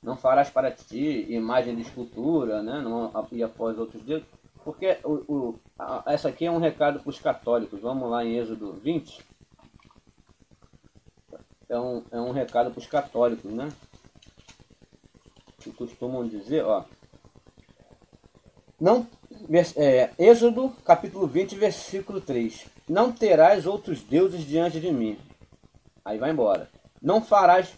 Não farás para ti imagem de escultura, né? Não ir após outros deuses. Porque essa aqui é um recado para os católicos. Vamos lá em Êxodo 20. É um recado para os católicos, né? Que costumam dizer, ó. Êxodo capítulo 20, versículo 3. Não terás outros deuses diante de mim. Aí vai embora. Não farás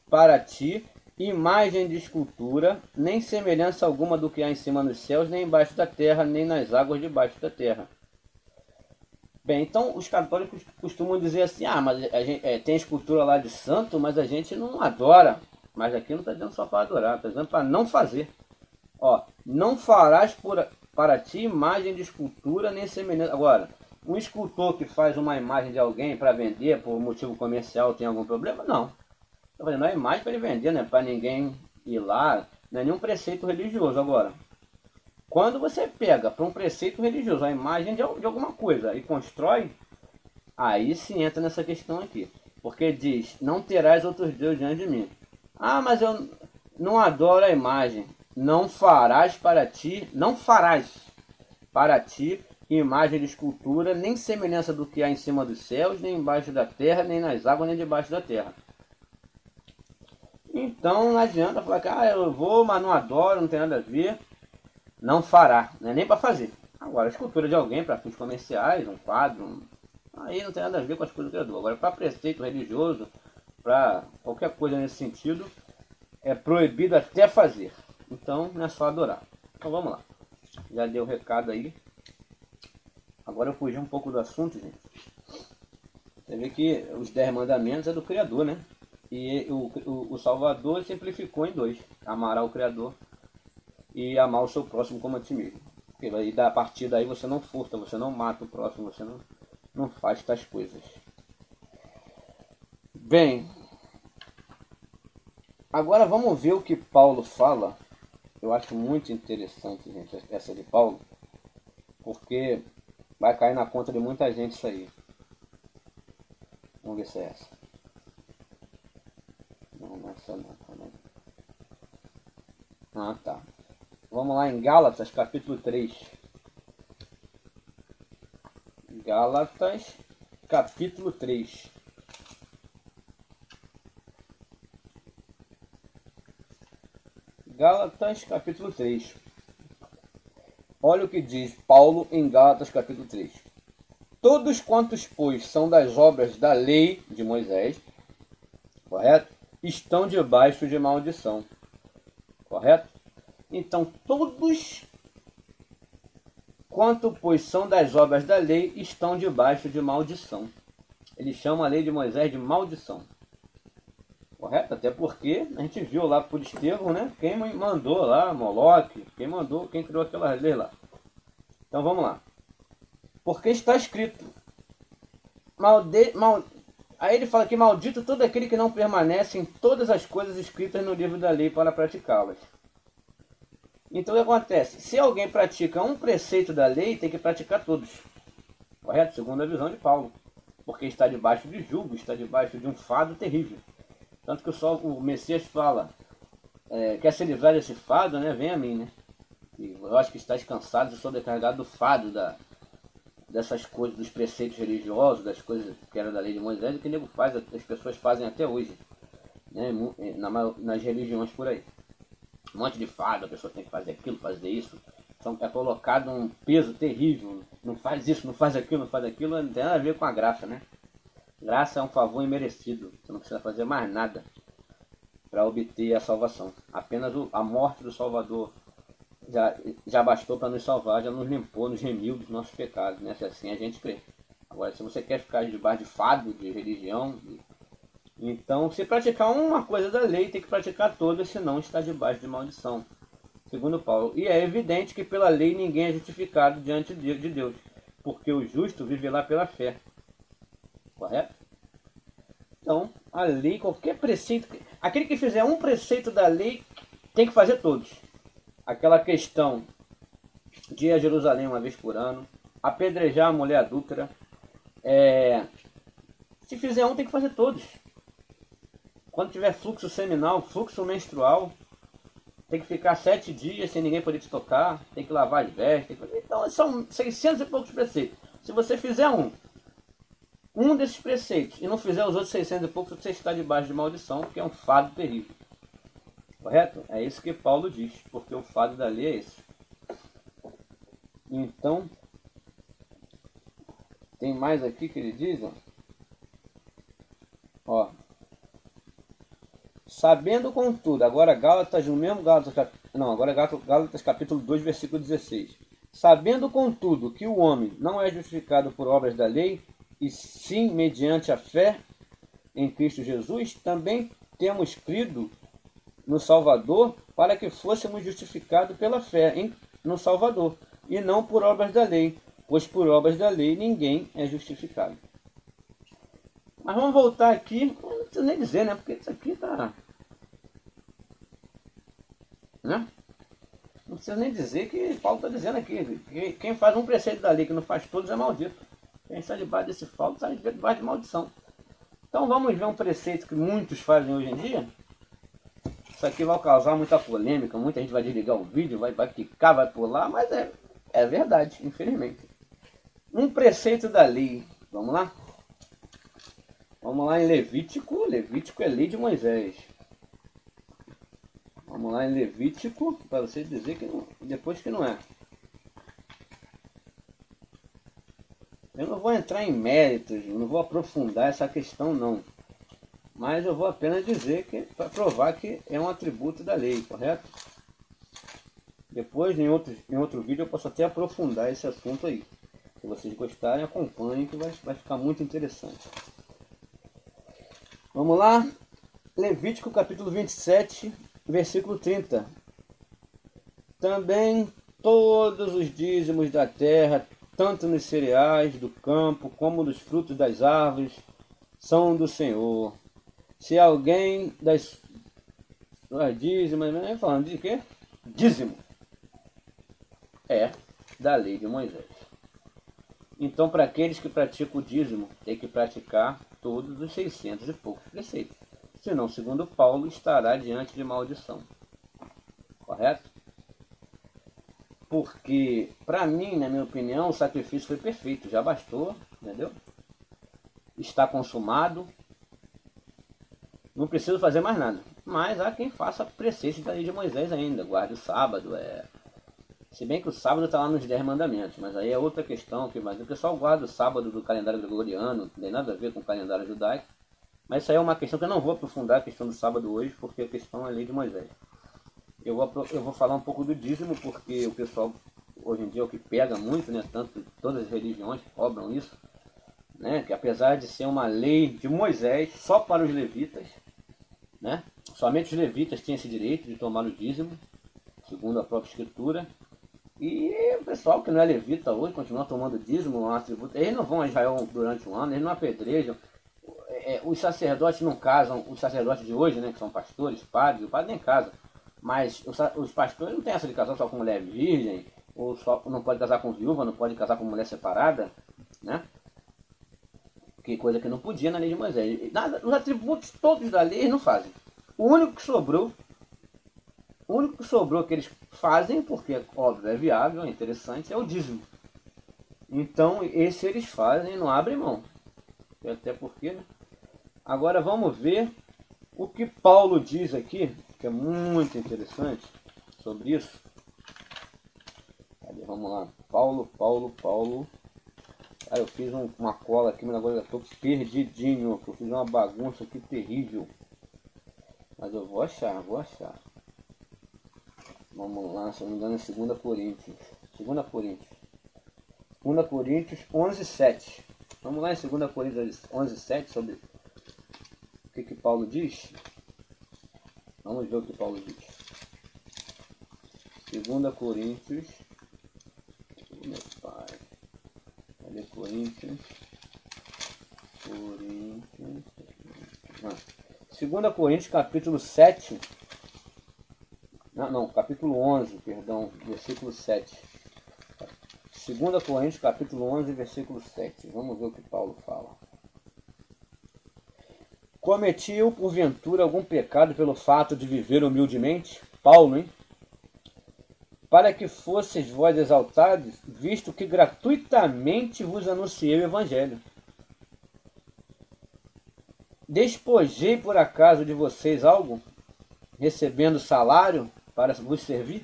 para ti imagem de escultura, nem semelhança alguma do que há em cima nos céus, nem embaixo da terra, nem nas águas debaixo da terra. Bem, então os católicos costumam dizer assim, mas a gente, tem escultura lá de santo, mas a gente não adora. Mas aqui não está dizendo só para adorar, está dizendo para não fazer. Ó, não farás para ti imagem de escultura, nem semelhança. Agora, um escultor que faz uma imagem de alguém para vender por motivo comercial tem algum problema? Não. Não é imagem para ele vender, né? Para ninguém ir lá, não é nenhum preceito religioso. Agora, quando você pega para um preceito religioso a imagem de alguma coisa e constrói, aí se entra nessa questão aqui. Porque diz, não terás outros deuses diante de mim. Mas eu não adoro a imagem. Não farás para ti imagem de escultura, nem semelhança do que há em cima dos céus, nem embaixo da terra, nem nas águas, nem debaixo da terra. Então não adianta falar que eu vou, mas não adoro, não tem nada a ver. Não fará, não é nem para fazer. Agora, a escultura de alguém para fins comerciais, um quadro, aí não tem nada a ver com as coisas do Criador. Agora, para preceito religioso, para qualquer coisa nesse sentido, é proibido até fazer. Então não é só adorar. Então vamos lá. Já dei o recado aí. Agora eu fugi um pouco do assunto, gente. Você vê que os 10 mandamentos é do Criador, né? E o Salvador simplificou em 2. Amará o Criador e amar o seu próximo como a ti mesmo. Porque aí, a partir daí você não furta, você não mata o próximo, você não faz tais coisas. Bem, agora vamos ver o que Paulo fala. Eu acho muito interessante, gente, essa de Paulo, porque vai cair na conta de muita gente isso aí. Vamos ver se é essa. Não é essa não, também. Tá. Vamos lá em Gálatas, capítulo 3. Gálatas, capítulo 3. Gálatas capítulo 3. Olha o que diz Paulo em Gálatas capítulo 3. Todos quantos, pois, são das obras da lei de Moisés, correto? Estão debaixo de maldição, correto? Então, todos quanto, pois, são das obras da lei, estão debaixo de maldição. Ele chama a lei de Moisés de maldição, correto? Até porque a gente viu lá por Estevão, né? Quem mandou lá, Moloque, quem criou aquela lei lá. Então vamos lá. Porque está escrito, aí ele fala que maldito todo aquele que não permanece em todas as coisas escritas no livro da lei para praticá-las. Então o que acontece? Se alguém pratica um preceito da lei, tem que praticar todos, correto? Segundo a visão de Paulo. Porque está debaixo de jugo, está debaixo de um fado terrível. Tanto que o Messias fala, quer se livrar desse fado, né? Vem a mim, né? E eu acho que estás cansado e sobrecarregado do fado dessas coisas, dos preceitos religiosos, das coisas que era da lei de Moisés, que o nego faz, as pessoas fazem até hoje, né? Nas religiões por aí. Um monte de fado, a pessoa tem que fazer aquilo, fazer isso. Então é colocado um peso terrível. Não faz isso, não faz aquilo, não faz aquilo. Não tem nada a ver com a graça, né? Graça é um favor imerecido. Você não precisa fazer mais nada para obter a salvação. Apenas a morte do Salvador já bastou para nos salvar, já nos limpou, nos remiu dos nossos pecados, né? Se assim a gente crê. Agora, se você quer ficar debaixo de fado, de religião, então, se praticar uma coisa da lei, tem que praticar todas, senão está debaixo de maldição, segundo Paulo. E é evidente que pela lei ninguém é justificado diante de Deus, porque o justo viverá pela fé. Correto? Então, a lei, qualquer preceito, aquele que fizer um preceito da lei, tem que fazer todos. Aquela questão de ir a Jerusalém uma vez por ano, apedrejar a mulher adúltera, se fizer um, tem que fazer todos. Quando tiver fluxo seminal, fluxo menstrual, tem que ficar 7 dias sem ninguém poder te tocar, tem que lavar as vestes. Então são 600 e poucos preceitos. Se você fizer um desses preceitos e não fizer os outros 600 e poucos, você está debaixo de maldição, porque é um fado terrível. Correto? É isso que Paulo diz, porque o fado da lei é esse. Então, tem mais aqui que ele diz, ó. Sabendo contudo, agora Gálatas, no mesmo Gálatas, não, agora é Gálatas capítulo 2, versículo 16. Sabendo contudo que o homem não é justificado por obras da lei, e sim mediante a fé em Cristo Jesus, também temos crido no Salvador para que fôssemos justificados pela fé no Salvador, e não por obras da lei, pois por obras da lei ninguém é justificado. Mas vamos voltar aqui, não preciso nem dizer, né? Porque isso aqui tá... né? Não precisa nem dizer que Paulo está dizendo aqui, que quem faz um preceito da lei que não faz todos é maldito. Quem está debaixo desse falso está debaixo de maldição. Então vamos ver um preceito que muitos fazem hoje em dia. Isso aqui vai causar muita polêmica, muita gente vai desligar o vídeo, vai clicar, vai pular, mas é verdade, infelizmente. Um preceito da lei, vamos lá? Vamos lá em Levítico, Levítico é lei de Moisés. Vamos lá em Levítico, para você dizer que não, depois que não é. Eu não vou entrar em méritos, não vou aprofundar essa questão não. Mas eu vou apenas dizer que para provar que é um atributo da lei, correto? Depois, em outro vídeo, eu posso até aprofundar esse assunto aí. Se vocês gostarem, acompanhem que vai ficar muito interessante. Vamos lá? Levítico capítulo 27, versículo 30. Também todos os dízimos da terra, tanto nos cereais do campo, como dos frutos das árvores, são do Senhor. Se alguém das dízimas, falando de quê? Dízimo. É da lei de Moisés. Então, para aqueles que praticam o dízimo, tem que praticar todos os 600 e poucos preceitos. Senão, segundo Paulo, estará diante de maldição. Correto? Porque, para mim, na minha opinião, o sacrifício foi perfeito. Já bastou, entendeu? Está consumado. Não preciso fazer mais nada. Mas há quem faça preceitos da lei de Moisés ainda, guarde o sábado, se bem que o sábado está lá nos 10 mandamentos, mas aí é outra questão, mas o pessoal guarda o sábado do calendário gregoriano, não tem nada a ver com o calendário judaico, mas isso aí é uma questão que eu não vou aprofundar, a questão do sábado hoje, porque a questão é a lei de Moisés. Eu vou falar um pouco do dízimo, porque o pessoal, hoje em dia, é o que pega muito, né, tanto todas as religiões cobram isso, né, que apesar de ser uma lei de Moisés só para os levitas, né, somente os levitas têm esse direito de tomar o dízimo, segundo a própria escritura, e o pessoal que não é levita hoje continua tomando dízimo, um atributo. Eles não vão a Israel durante um ano, eles não apedrejam. Os sacerdotes não casam, os sacerdotes de hoje, né, que são pastores, padres, o padre nem casa. Mas os pastores não têm essa de casar só com mulher virgem, ou só não pode casar com viúva, não pode casar com mulher separada, né? Que coisa que não podia na lei de Moisés. Nada, os atributos todos da lei eles não fazem. O único que sobrou que eles fazem, porque óbvio é viável, é interessante, é o dízimo. Então esse eles fazem, não abrem mão. Até porque, né? Agora vamos ver o que Paulo diz aqui, que é muito interessante sobre isso. Cadê? Vamos lá. Paulo. Ah, eu fiz uma cola aqui, mas agora eu estou perdidinho. Eu fiz uma bagunça aqui terrível. Mas eu vou achar. Vamos lá, se eu não me engano é 2 Coríntios. 2 Coríntios 11:7. Vamos lá em 2 Coríntios 11:7 sobre o que Paulo diz. Vamos ver o que Paulo diz. 2 Coríntios. Meu pai. Cadê Coríntios? 2 Coríntios capítulo 7. Não, capítulo 11, perdão, versículo 7. 2 Coríntios capítulo 11, versículo 7. Vamos ver o que Paulo fala. Cometi eu, porventura, algum pecado pelo fato de viver humildemente? Paulo, hein? Para que fosseis vós exaltados, visto que gratuitamente vos anunciei o Evangelho. Despojei por acaso de vocês algo, recebendo salário para vos servir?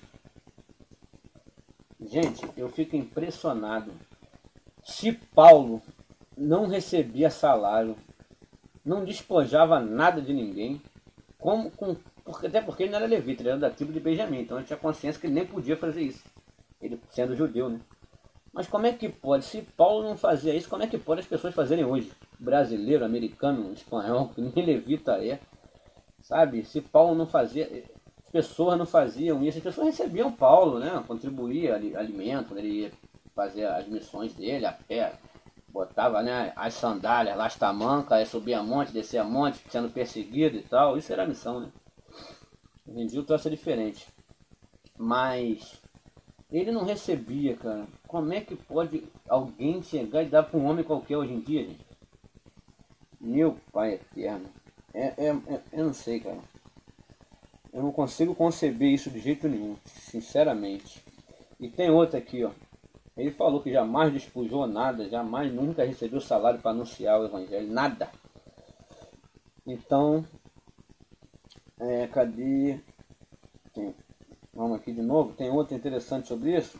Gente, eu fico impressionado. Se Paulo não recebia salário, não despojava nada de ninguém, até porque ele não era levita, ele era da tribo de Benjamim, então ele tinha consciência que ele nem podia fazer isso, ele sendo judeu, né? Mas como é que pode, se Paulo não fazia isso, como é que pode as pessoas fazerem hoje? Brasileiro, americano, espanhol, que nem levita é, sabe? Se Paulo não fazia, as pessoas não faziam isso, as pessoas recebiam Paulo, né? Contribuía alimento, ele ia fazer as missões dele a pé, botava, né, as sandálias lá, as tamancas, subia monte, descia monte, sendo perseguido e tal, isso era a missão, né? Hoje em dia o troço é diferente. Mas ele não recebia, cara. Como é que pode alguém chegar e dar para um homem qualquer hoje em dia, gente? Meu pai eterno. Eu não sei, cara. Eu não consigo conceber isso de jeito nenhum, sinceramente. E tem outra aqui, ó. Ele falou que jamais despojou nada, jamais, nunca recebeu salário para anunciar o Evangelho, nada. Então, cadê? Vamos aqui de novo, tem outra interessante sobre isso.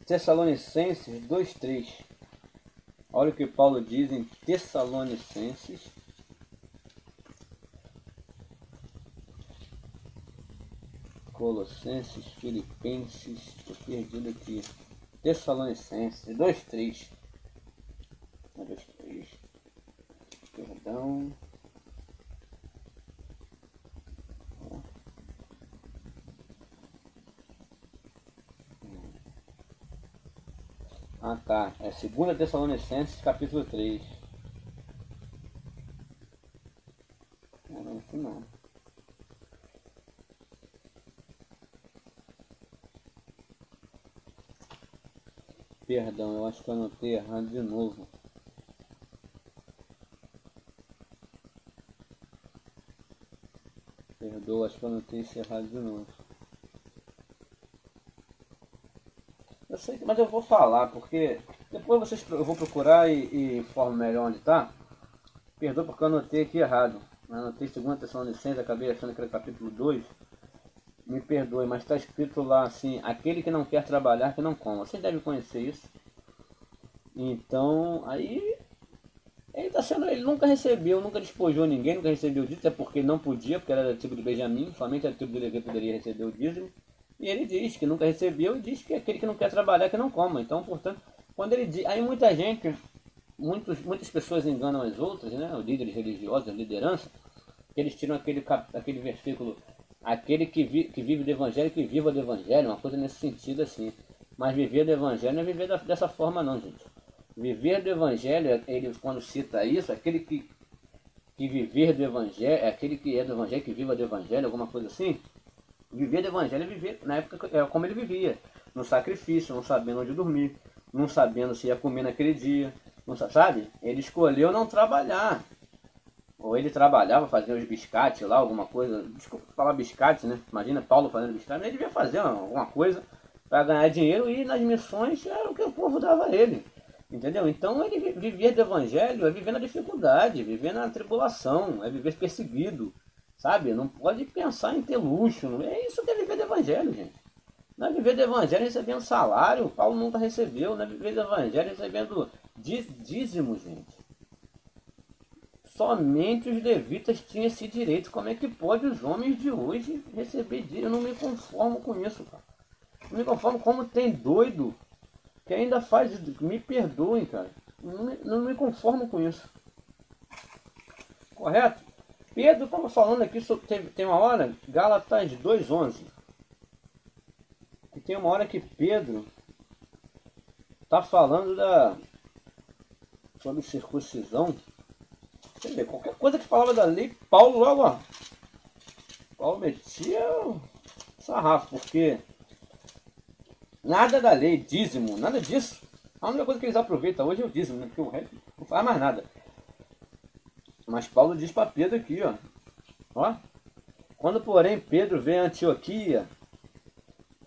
Tessalonicenses 2:3. Olha o que Paulo diz em Tessalonicenses. Colossenses, Filipenses, estou perdido aqui. Tessalonicenses 2:3. 2:3. Perdão. Ah tá, é 2 Tessalonicenses capítulo 3. Não, aqui não. Perdão, eu acho que eu anotei errado de novo. Perdoa, acho que eu anotei isso errado de novo. Eu sei, mas eu vou falar, porque depois eu vou procurar e informo melhor onde está. Perdoa porque eu anotei aqui errado. anotei 2 Tessalonicenses, acabei achando que era capítulo 2. Me perdoe, mas está escrito lá assim: aquele que não quer trabalhar, que não coma. Vocês devem conhecer isso. Então, aí ele nunca recebeu, nunca despojou ninguém, nunca recebeu o dízimo, até porque não podia, porque era da tribo de Benjamim, somente a tribo de Levi poderia receber o dízimo. E ele diz que nunca recebeu e diz que aquele que não quer trabalhar, que não coma. Então, portanto, quando ele diz, aí muita gente, muitas pessoas enganam as outras, né, os líderes religiosos, a liderança, que eles tiram aquele versículo: aquele que vive do evangelho, que viva do evangelho, uma coisa nesse sentido assim. Mas viver do evangelho não é viver dessa forma não, gente. Viver do evangelho, ele quando cita isso, aquele que viver do evangelho, aquele que é do evangelho, que viva do evangelho, alguma coisa assim. Viver do evangelho é viver, na época, é como ele vivia, no sacrifício, não sabendo onde dormir, não sabendo se ia comer naquele dia, não sabe? Ele escolheu não trabalhar. Ou ele trabalhava, fazia os biscates lá, alguma coisa, desculpa falar biscate, né? Imagina Paulo fazendo biscate, mas ele devia fazer alguma coisa para ganhar dinheiro e ir nas missões era o que o povo dava a ele. Entendeu? Então ele vivia do evangelho, é viver na dificuldade, viver na tribulação, é viver perseguido, sabe? Não pode pensar em ter luxo, não é isso que é viver do evangelho, gente. Não é viver do evangelho recebendo salário, Paulo nunca recebeu, não é viver do evangelho recebendo dízimo, gente. Somente os levitas tinham esse direito, como é que pode os homens de hoje receber dízimo? Eu não me conformo com isso, cara. Não me conformo como tem doido que ainda faz, me perdoem, cara. Não me conformo com isso. Correto? Pedro estava falando aqui, tem uma hora, Gálatas 2:11. E tem uma hora que Pedro está falando sobre circuncisão. Você vê, qualquer coisa que falava da lei, Paulo logo, ó. Paulo metia o sarrafo, porque nada da lei, dízimo, nada disso. A única coisa que eles aproveitam hoje é o dízimo, né? Porque o resto não faz mais nada. Mas Paulo diz para Pedro aqui, ó. Quando, porém, Pedro veio a Antioquia,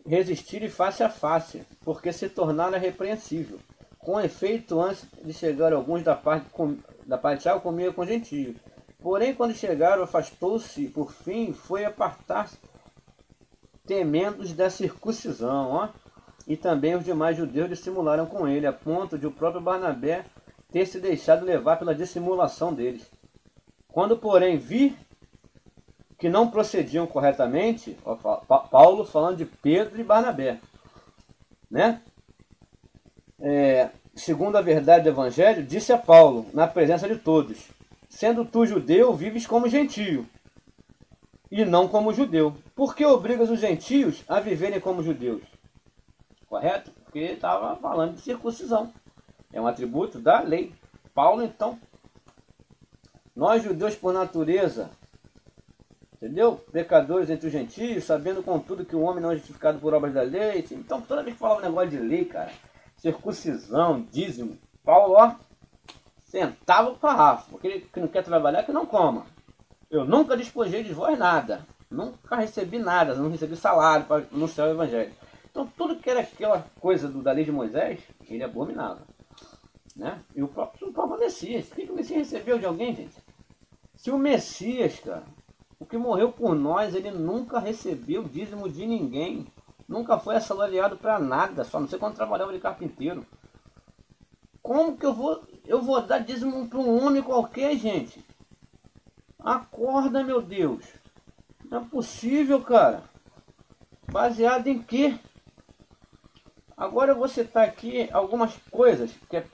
resistir face a face, porque se tornara repreensível. Com efeito, antes de chegar alguns da parte de Tiago, comia com gentios. Porém, quando chegaram, afastou-se, por fim, foi apartar-se, temendo da circuncisão, ó. E também os demais judeus dissimularam com ele, a ponto de o próprio Barnabé ter se deixado levar pela dissimulação deles. Quando, porém, vi que não procediam corretamente, ó, Paulo falando de Pedro e Barnabé, né? Segundo a verdade do Evangelho, disse a Paulo, na presença de todos: sendo tu judeu, vives como gentio, e não como judeu. Por que obrigas os gentios a viverem como judeus? Correto? Porque ele estava falando de circuncisão. É um atributo da lei. Paulo, então, nós judeus por natureza, entendeu? Pecadores entre os gentios, sabendo contudo que o homem não é justificado por obras da lei. Então, toda vez que falava um negócio de lei, cara, circuncisão, dízimo, Paulo, ó, sentava o farrafo. Aquele que não quer trabalhar, que não coma. Eu nunca despojei de vós nada. Nunca recebi nada, não recebi salário para anunciar o evangelho. Então, tudo que era aquela coisa da lei de Moisés, ele abominava. Né? E o próprio Messias. O que o Messias recebeu de alguém, gente? Se o Messias, cara, o que morreu por nós, ele nunca recebeu dízimo de ninguém. Nunca foi assalariado para nada, só não sei quando trabalhava de carpinteiro. Como que eu vou dar dízimo para um homem qualquer, gente? Acorda, meu Deus. Não é possível, cara. Baseado em quê? Agora eu vou citar aqui algumas coisas que é.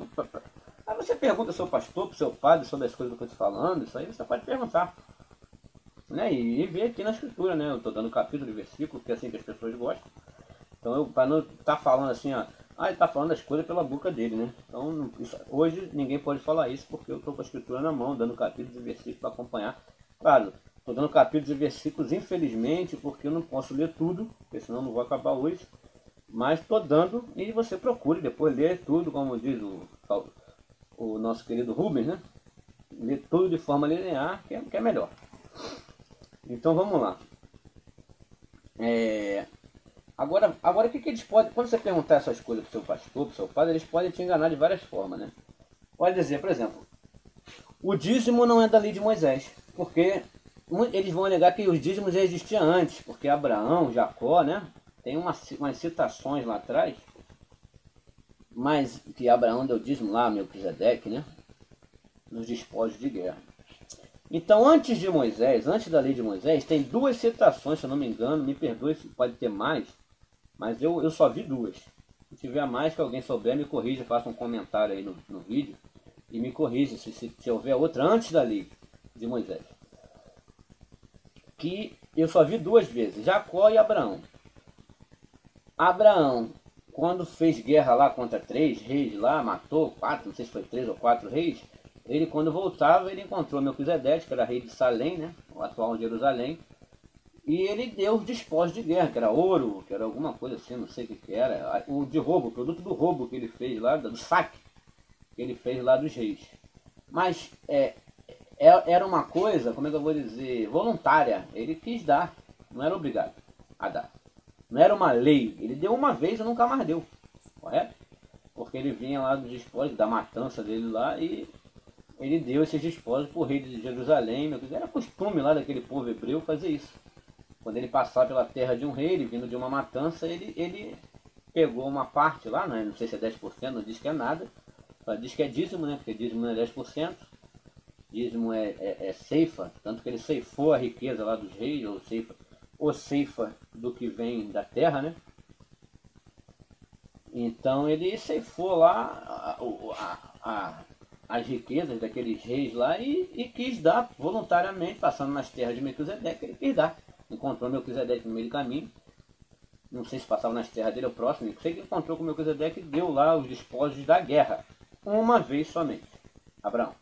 Aí você pergunta ao seu pastor, para o seu padre sobre as coisas que eu estou te falando, isso aí você pode perguntar. Né? E ver aqui na escritura, né? Eu estou dando capítulo e versículo, que é assim que as pessoas gostam. Então, para não estar falando assim, ó, ele está falando as coisas pela boca dele, né? Então, hoje ninguém pode falar isso, porque eu estou com a escritura na mão, dando capítulos e versículos para acompanhar. Claro, estou dando capítulos e versículos, infelizmente, porque eu não posso ler tudo, porque senão não vou acabar hoje. Mas estou dando e você procure depois ler tudo, como diz o nosso querido Rubens, né? Ler tudo de forma linear, que é melhor. Então vamos lá. Agora o que eles podem... Quando você perguntar essas coisas para o seu pastor, para o seu padre, eles podem te enganar de várias formas, né? Pode dizer, por exemplo, o dízimo não é da lei de Moisés. Porque eles vão alegar que os dízimos já existiam antes, porque Abraão, Jacó, né? Tem umas citações lá atrás, mas que Abraão deu dízimo lá, Melquisedeque, né? Nos despojos de guerra. Então, antes de Moisés, antes da lei de Moisés, tem duas citações, se eu não me engano, me perdoe se pode ter mais, mas eu só vi duas. Se tiver mais, que alguém souber, me corrija, faça um comentário aí no vídeo e me corrija se houver outra antes da lei de Moisés. Que eu só vi duas vezes, Jacó e Abraão. Abraão, quando fez guerra lá contra 3 reis lá, matou 4, não sei se foi 3 ou 4 reis, ele quando voltava, ele encontrou Melquisedeque, que era rei de Salém, né, o atual Jerusalém, e ele deu os despojos de guerra, que era ouro, que era alguma coisa assim, não sei o que era, o de roubo, o produto do roubo que ele fez lá, do saque que ele fez lá dos reis. Mas era uma coisa, como é que eu vou dizer, voluntária, ele quis dar, não era obrigado a dar. Não era uma lei, ele deu uma vez e nunca mais deu, correto? Porque ele vinha lá dos despojos, da matança dele lá, e ele deu esses despojos para o rei de Jerusalém. Era costume lá daquele povo hebreu fazer isso. Quando ele passava pela terra de um rei, ele vindo de uma matança, ele pegou uma parte lá, né? Não sei se é 10%, não diz que é nada, só diz que é dízimo, né? Porque dízimo não é 10%, dízimo é ceifa, tanto que ele ceifou a riqueza lá dos reis, ou ceifa do que vem da terra, né? Então ele ceifou lá as riquezas daqueles reis lá e quis dar voluntariamente, passando nas terras de Melquisedeque, ele quis dar. Encontrou Melquisedeque no meio do caminho, não sei se passava nas terras dele ou próximo, sei que encontrou com Melquisedeque e deu lá os despojos da guerra, uma vez somente, Abraão.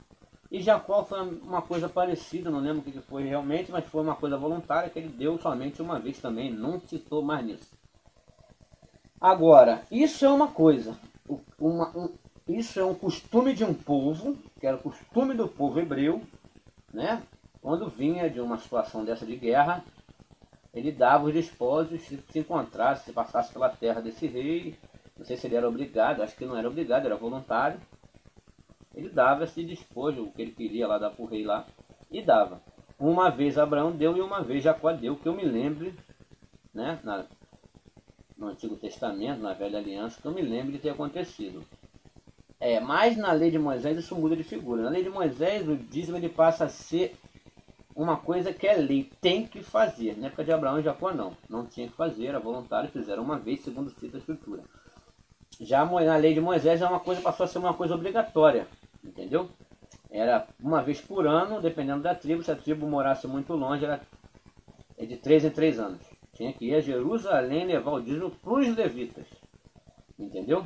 E Jacó foi uma coisa parecida, não lembro o que foi realmente, mas foi uma coisa voluntária que ele deu somente uma vez também, não citou mais nisso. Agora, isso é uma coisa, isso é um costume de um povo, que era o costume do povo hebreu, né? Quando vinha de uma situação dessa de guerra, ele dava os despojos, se encontrasse, se passasse pela terra desse rei, não sei se ele era obrigado, acho que não era obrigado, era voluntário, ele dava esse despojo, o que ele queria lá dar para o rei lá, e dava. Uma vez Abraão deu e uma vez Jacó deu, que eu me lembre, né, no Antigo Testamento, na Velha Aliança, que eu me lembro de ter acontecido. Mas na lei de Moisés isso muda de figura. Na lei de Moisés o dízimo ele passa a ser uma coisa que é lei, tem que fazer. Na época de Abraão e Jacó não tinha que fazer, era voluntário, fizeram uma vez, segundo cita a Escritura. Já na lei de Moisés uma coisa passou a ser uma coisa obrigatória, entendeu? Era uma vez por ano, dependendo da tribo, se a tribo morasse muito longe, era de 3 em 3 anos. Tinha que ir a Jerusalém levar o dízimo para os levitas, entendeu?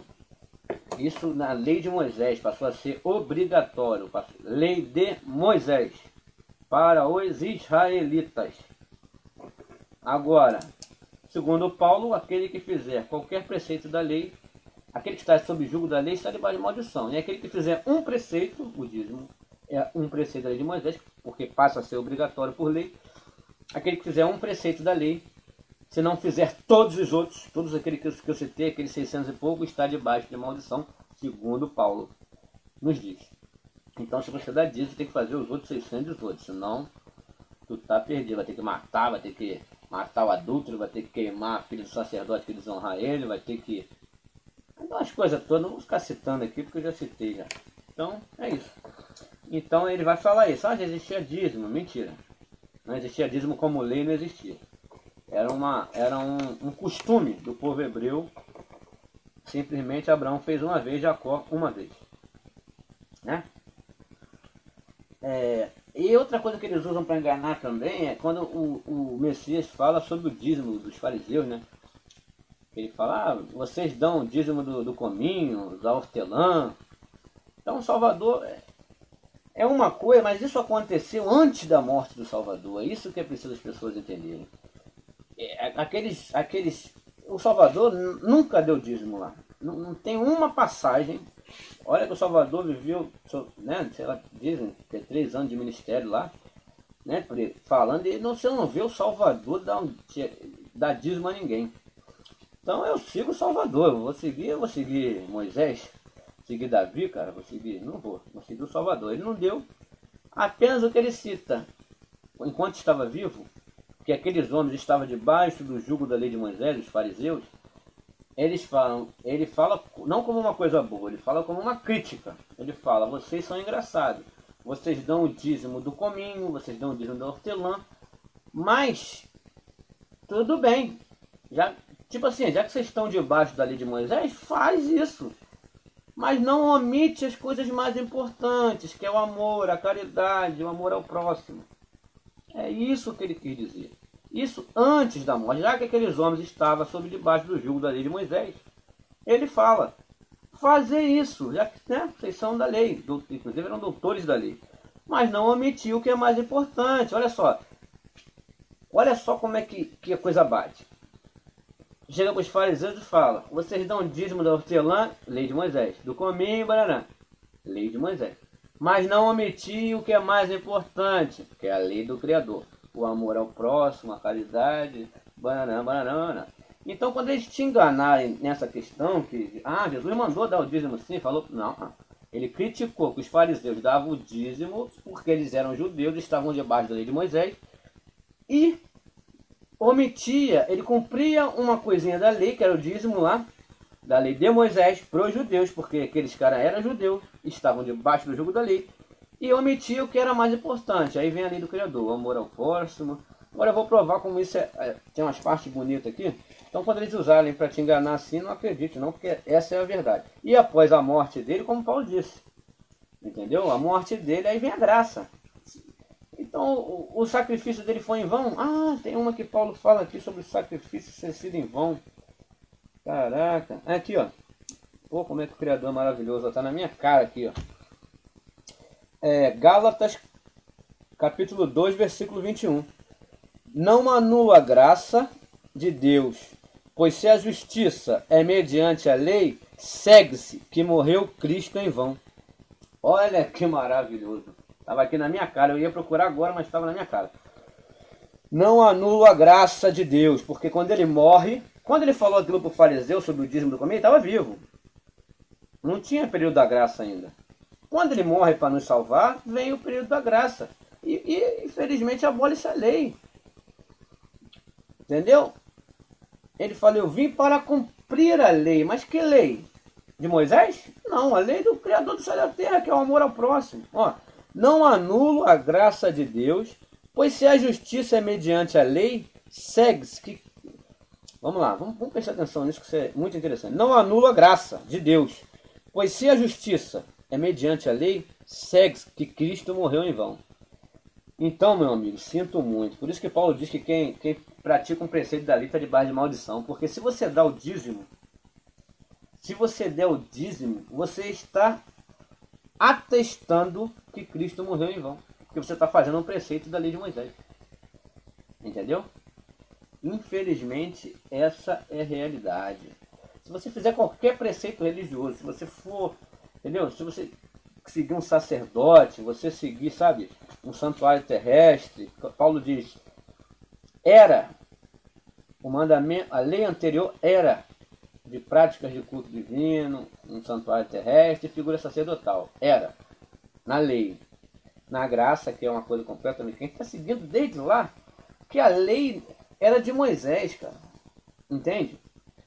Isso na lei de Moisés passou a ser obrigatório, lei de Moisés, para os israelitas. Agora, segundo Paulo, aquele que fizer qualquer preceito da lei, aquele que está sob julgo da lei está debaixo de maldição. E aquele que fizer um preceito, o dízimo é um preceito da lei de Moisés, porque passa a ser obrigatório por lei. Aquele que fizer um preceito da lei, se não fizer todos os outros, todos aqueles que eu citei, aqueles 600 e pouco, está debaixo de maldição, segundo Paulo nos diz. Então, se você dá dízimo, tem que fazer os outros 600 e os outros, senão tu tá perdido. Vai ter que matar o adúltero, vai ter que queimar a filha do sacerdote que desonrar ele, vai ter que... As coisas todas, não vou ficar citando aqui porque eu já citei já. Então, é isso. Então ele vai falar isso, já existia dízimo, mentira. Não existia dízimo como lei, não existia. Era um costume do povo hebreu. Simplesmente Abraão fez uma vez, Jacó uma vez, né? E outra coisa que eles usam para enganar também é quando o Messias fala sobre o dízimo dos fariseus, né? Ele fala, vocês dão o dízimo do cominho, da hortelã. Então o Salvador é uma coisa, mas isso aconteceu antes da morte do Salvador. É isso que é preciso as pessoas entenderem. O Salvador nunca deu dízimo lá. Não tem uma passagem. Olha que o Salvador viveu, né, sei lá, dizem que 3 anos de ministério lá, né, falando, e você não vê o Salvador dar dízimo a ninguém. Então eu sigo o Salvador, eu vou seguir Moisés, seguir Davi, cara, não vou seguir o Salvador. Ele não deu apenas o que ele cita. enquanto estava vivo, que aqueles homens estavam debaixo do jugo da lei de Moisés, os fariseus, ele fala não como uma coisa boa, ele fala como uma crítica. Ele fala, vocês são engraçados, vocês dão o dízimo do cominho, vocês dão o dízimo da hortelã, mas tudo bem, tipo assim, já que vocês estão debaixo da lei de Moisés, faz isso. Mas não omite as coisas mais importantes, que é o amor, a caridade, o amor ao próximo. É isso que ele quis dizer. Isso antes da morte, já que aqueles homens estavam sob debaixo do jugo da lei de Moisés. Ele fala, fazer isso, já que vocês são da lei, inclusive eram doutores da lei. Mas não omitir o que é mais importante. Olha só como é que a coisa bate. Chega para os fariseus e fala, vocês dão dízimo da hortelã, lei de Moisés, do cominho, bananã, lei de Moisés. Mas não omitir o que é mais importante, que é a lei do Criador. O amor ao próximo, a caridade, bananã, bananã, bananã. Então, quando eles te enganarem nessa questão, que Jesus mandou dar o dízimo sim, falou, não. Ele criticou que os fariseus davam o dízimo porque eles eram judeus, estavam debaixo da lei de Moisés, e omitia, ele cumpria uma coisinha da lei, que era o dízimo lá, da lei de Moisés, para os judeus, porque aqueles caras eram judeus, estavam debaixo do jugo da lei, e omitia o que era mais importante. Aí vem a lei do Criador, o amor ao próximo. Agora eu vou provar como isso tem umas partes bonitas aqui. Então quando eles usarem para te enganar assim, não acredite não, porque essa é a verdade. E após a morte dele, como Paulo disse, entendeu? A morte dele, aí vem a graça. Então o sacrifício dele foi em vão? Tem uma que Paulo fala aqui sobre o sacrifício ter sido em vão. Caraca. Aqui, ó. Pô, como é que o Criador é maravilhoso. Está na minha cara aqui, ó. Gálatas, capítulo 2, versículo 21. Não anula a graça de Deus, pois se a justiça é mediante a lei, segue-se que morreu Cristo em vão. Olha que maravilhoso. Estava aqui na minha cara. Eu ia procurar agora, mas estava na minha cara. Não anula a graça de Deus, porque quando ele morre, quando ele falou aquilo para o fariseu sobre o dízimo do cominho, ele estava vivo. Não tinha período da graça ainda. Quando ele morre para nos salvar, vem o período da graça. E infelizmente abole-se a lei. Entendeu? Ele falou, eu vim para cumprir a lei. Mas que lei? De Moisés? Não, a lei do Criador do céu e da terra, que é o amor ao próximo. Ó, não anulo a graça de Deus, pois se a justiça é mediante a lei, segue-se que... Vamos lá, vamos prestar atenção nisso, que isso é muito interessante. Não anula a graça de Deus, pois se a justiça é mediante a lei, segue-se que Cristo morreu em vão. Então, meu amigo, sinto muito. Por isso que Paulo diz que quem pratica um preceito da lei está debaixo de maldição. Porque se você dá o dízimo, você está atestando que Cristo morreu em vão. Porque você está fazendo um preceito da lei de Moisés. Entendeu? Infelizmente, essa é a realidade. Se você fizer qualquer preceito religioso, se você for, entendeu? Se você seguir um sacerdote, você seguir, sabe, um santuário terrestre, Paulo diz, era o mandamento, a lei anterior era de práticas de culto divino, um santuário terrestre, figura sacerdotal, era na lei. Na graça, que é uma coisa completamente, quem está seguindo desde lá, que a lei era de Moisés, cara, entende?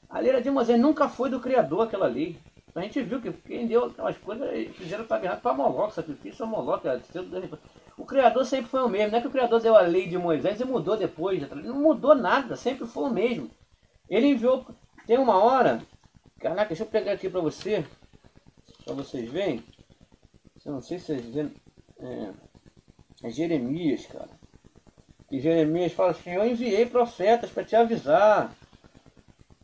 A lei era de Moisés, nunca foi do Criador aquela lei. A gente viu que quem deu aquelas coisas, fizeram o tabernáculo para Moloque, sacrifício a Moloque. O Criador sempre foi o mesmo. Não é que o Criador deu a lei de Moisés e mudou depois. Não mudou nada, sempre foi o mesmo. Ele enviou, tem uma hora, caraca, deixa eu pegar aqui para vocês verem. Eu não sei se vocês veem, é Jeremias, cara. E Jeremias fala assim, eu enviei profetas para te avisar.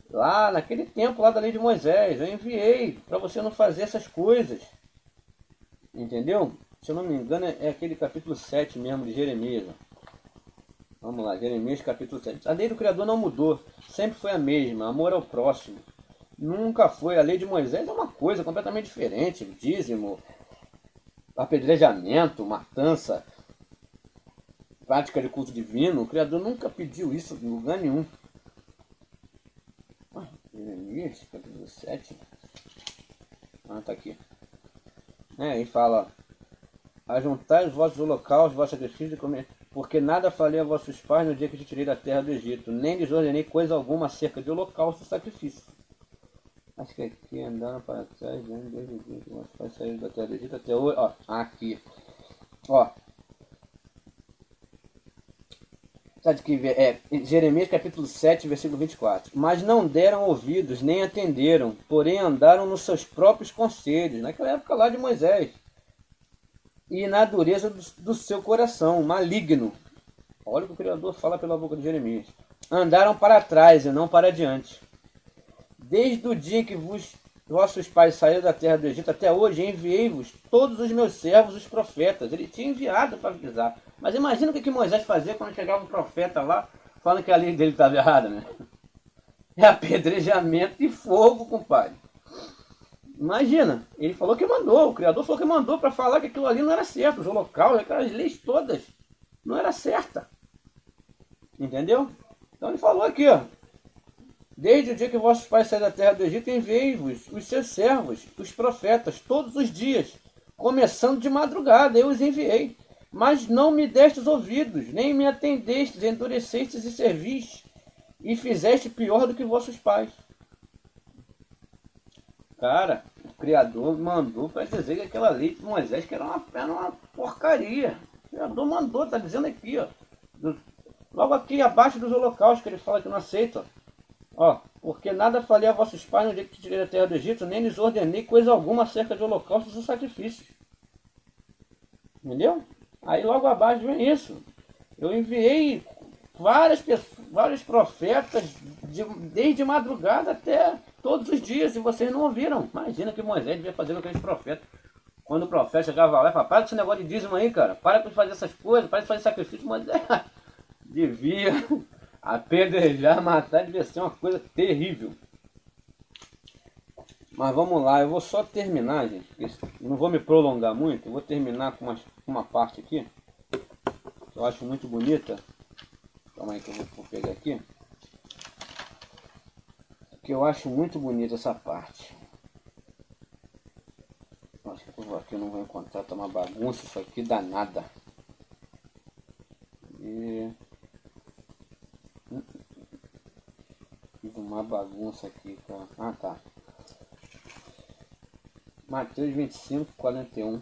Lá naquele tempo lá da lei de Moisés, eu enviei para você não fazer essas coisas. Entendeu? Se eu não me engano é aquele capítulo 7 mesmo de Jeremias. Vamos lá, Jeremias capítulo 7. A lei do Criador não mudou, sempre foi a mesma, amor ao próximo. Nunca foi, a lei de Moisés é uma coisa completamente diferente, dízimo, apedrejamento, matança, prática de culto divino. O Criador nunca pediu isso em lugar nenhum. Jeremias, capítulo 7. Tá aqui. E fala, ajuntai os vossos holocaustos, os vossos sacrifícios e comer. porque nada falei a vossos pais no dia que te tirei da terra do Egito, nem lhes ordenei coisa alguma acerca de holocausto e sacrifício. Acho que aqui andaram para trás, desde o dia que vossos pais saíram da terra do Egito até hoje. Ó, aqui. Ó. Sabe que Jeremias capítulo 7, versículo 24. Mas não deram ouvidos, nem atenderam, porém andaram nos seus próprios conselhos, naquela época lá de Moisés, e na dureza do seu coração, maligno. Olha o que o Criador fala pela boca de Jeremias. Andaram para trás e não para diante. Desde o dia em que vossos pais saíram da terra do Egito até hoje, enviei-vos todos os meus servos, os profetas. Ele tinha enviado para avisar. Mas imagina o que Moisés fazia quando chegava um profeta lá, falando que a lei dele estava errada, né? É apedrejamento e fogo, compadre. Imagina, ele falou que mandou, o Criador falou que mandou para falar que aquilo ali não era certo, os holocaustos, aquelas leis todas, não era certa. Entendeu? Então ele falou aqui, ó. Desde o dia que vossos pais saíram da terra do Egito, enviei-vos os seus servos, os profetas, todos os dias, começando de madrugada, eu os enviei. Mas não me destes ouvidos, nem me atendestes, endurecestes e servis, e fizeste pior do que vossos pais. Cara, o Criador mandou para dizer que aquela lei de Moisés que era uma porcaria. O Criador mandou, está dizendo aqui, ó. Logo aqui abaixo dos holocaustos que ele fala que não aceita. Ó, porque nada falei a vossos pais no dia que te tirei da terra do Egito, nem lhes ordenei coisa alguma acerca de holocaustos e sacrifícios. Entendeu? Aí logo abaixo vem isso. Eu enviei vários profetas desde madrugada até todos os dias e vocês não ouviram. Imagina que Moisés devia fazer com aqueles profetas. Quando o profeta chegava lá e falava, para com esse negócio de dízimo aí, cara. Para de fazer essas coisas, para de fazer sacrifício. Moisés devia apedrejar, matar, devia ser uma coisa terrível. Mas vamos lá, eu vou só terminar, gente. Não vou me prolongar muito, eu vou terminar com uma parte aqui, que eu acho muito bonita. Calma aí que eu vou pegar aqui. Que eu acho muito bonita essa parte. Acho que aqui eu não vou encontrar, tá uma bagunça isso aqui danada. E... fiz uma bagunça aqui, cara. Ah, tá. Mateus 25, 41.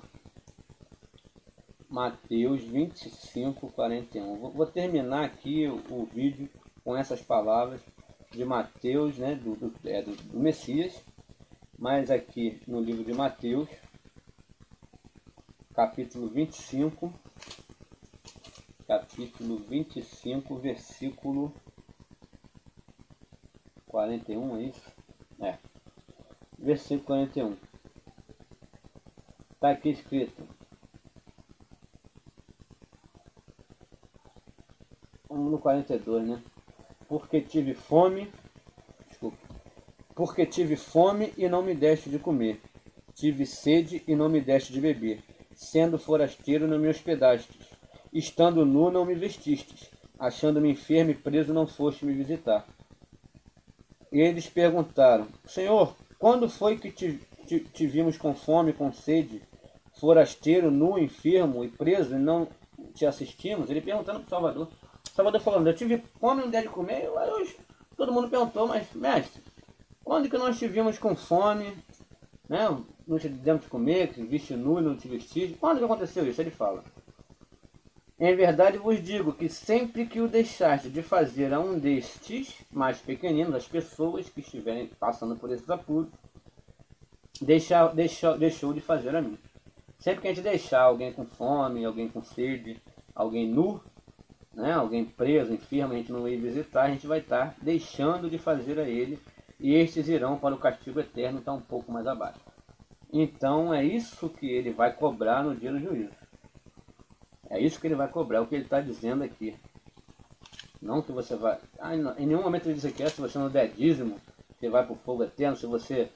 Mateus 25, 41. Vou terminar aqui o vídeo com essas palavras de Mateus, né, do Messias, mas aqui no livro de Mateus, capítulo 25, versículo 41, é isso? É, versículo 41. Está aqui escrito: no 42, né? Porque tive fome e não me deste de comer, tive sede e não me deste de beber, sendo forasteiro não me hospedastes, estando nu não me vestistes, achando-me enfermo e preso não foste me visitar. E eles perguntaram: Senhor, quando foi que te vimos com fome, com sede, forasteiro, nu, enfermo e preso, e não te assistimos? Ele perguntando para o Salvador. O Salvador falando: eu tive fome e não dei de comer. Todo mundo perguntou: mas mestre, quando que nós te vimos com fome, né? Não te demos de comer, te viste nu e não te vestiste? Quando que aconteceu isso? Ele fala: em verdade vos digo que sempre que o deixaste de fazer a um destes mais pequeninos, as pessoas que estiverem passando por esses apuros, deixou de fazer a mim. Sempre que a gente deixar alguém com fome, alguém com sede, alguém nu, né, alguém preso, enfermo, a gente não ir visitar, a gente vai estar deixando de fazer a ele, e estes irão para o castigo eterno, está um pouco mais abaixo. Então é isso que ele vai cobrar no dia do juízo. É isso que ele vai cobrar, é o que ele está dizendo aqui. Não que você vai... em nenhum momento ele diz aqui, se você não der dízimo, você vai para o fogo eterno, se você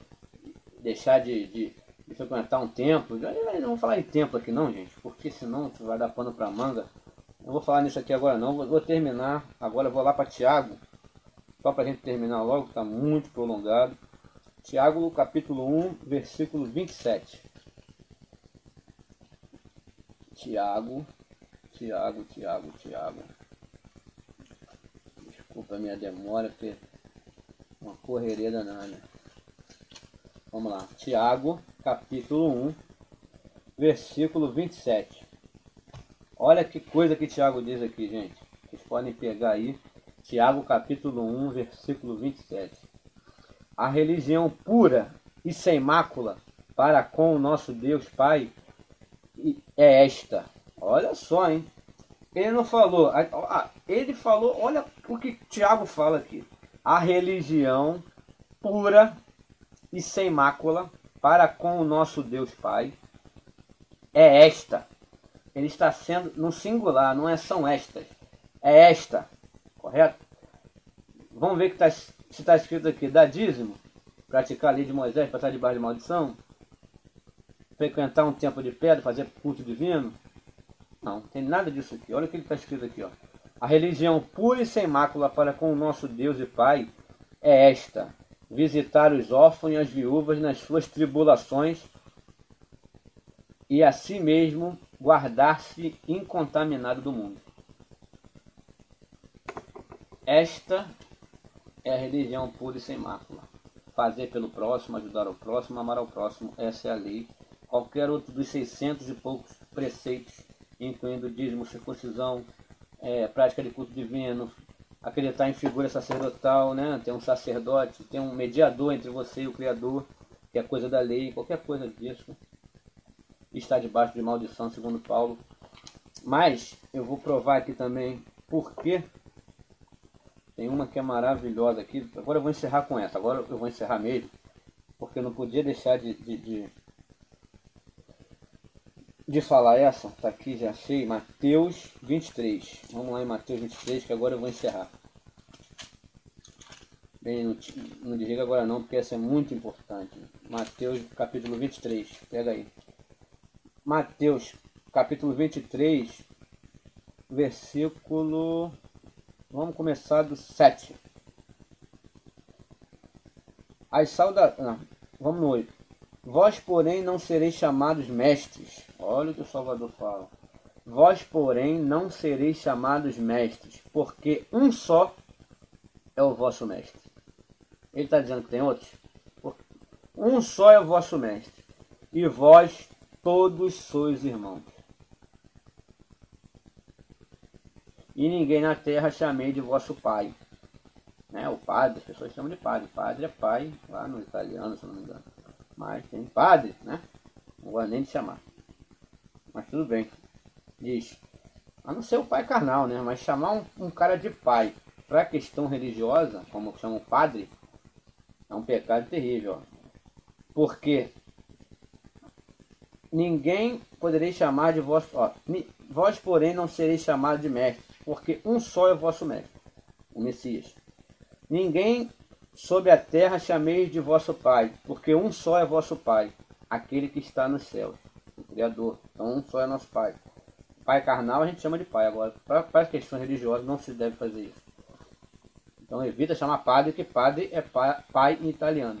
deixar de frequentar um templo. Eu não vou falar em templo aqui não, gente, porque senão você vai dar pano para manga. Não vou falar nisso aqui agora não, vou terminar. Agora eu vou lá para Tiago, só para a gente terminar logo, está muito prolongado. Tiago capítulo 1, versículo 27. Tiago Tiago. Desculpa a minha demora, porque uma correria danada. Vamos lá. Tiago, capítulo 1, versículo 27. Olha que coisa que Tiago diz aqui, gente. Vocês podem pegar aí. Tiago, capítulo 1, versículo 27. A religião pura e sem mácula para com o nosso Deus Pai é esta. Olha só, hein? Ele não falou, ele falou, olha o que Tiago fala aqui. A religião pura e sem mácula para com o nosso Deus Pai é esta. Ele está sendo no singular, não é são estas. É esta, correto? Vamos ver que se está escrito aqui, dá dízimo, praticar a lei de Moisés para estar debaixo de maldição, frequentar um templo de pedra, fazer culto divino. Não, tem nada disso aqui. Olha o que está escrito aqui, ó. A religião pura e sem mácula para com o nosso Deus e Pai é esta: visitar os órfãos e as viúvas nas suas tribulações e a si mesmo guardar-se incontaminado do mundo. Esta é a religião pura e sem mácula. Fazer pelo próximo, ajudar ao próximo, amar ao próximo. Essa é a lei. Qualquer outro dos 600 e poucos preceitos, incluindo dízimo, circuncisão, prática de culto divino, acreditar em figura sacerdotal, né? Ter um sacerdote, ter um mediador entre você e o Criador, que é coisa da lei, qualquer coisa disso está debaixo de maldição, segundo Paulo. Mas eu vou provar aqui também porque tem uma que é maravilhosa aqui. Agora eu vou encerrar com essa. Agora eu vou encerrar mesmo, porque eu não podia deixar de falar essa. Tá aqui, já achei. Mateus 23. Vamos lá em Mateus 23, que agora eu vou encerrar. Bem, não desliga agora não, porque essa é muito importante. Mateus capítulo 23. Pega aí. Mateus capítulo 23, versículo... Vamos começar do 7. Vamos no 8. Vós, porém, não sereis chamados mestres. Olha o que o Salvador fala. Vós, porém, não sereis chamados mestres, porque um só é o vosso mestre. Ele está dizendo que tem outros? Um só é o vosso mestre, e vós todos sois irmãos. E ninguém na terra chamei de vosso pai. Né? O padre, as pessoas chamam de padre. Padre é pai, lá no italiano, se não me engano. Mas tem padre, né? Não gosto nem de chamar. Mas tudo bem. Diz, a não ser o pai carnal, né? Mas chamar um cara de pai para a questão religiosa, como chamam padre, é um pecado terrível. Ó. Porque ninguém podereis chamar de vosso... vós, porém, não sereis chamados de mestre, porque um só é o vosso mestre, o Messias. Ninguém sob a terra chameis de vosso pai, porque um só é vosso pai, aquele que está nos céus, o Criador. Então um só é nosso pai. Pai carnal a gente chama de pai. Agora, para as questões religiosas, não se deve fazer isso. Então evita chamar padre, que padre é pai em italiano.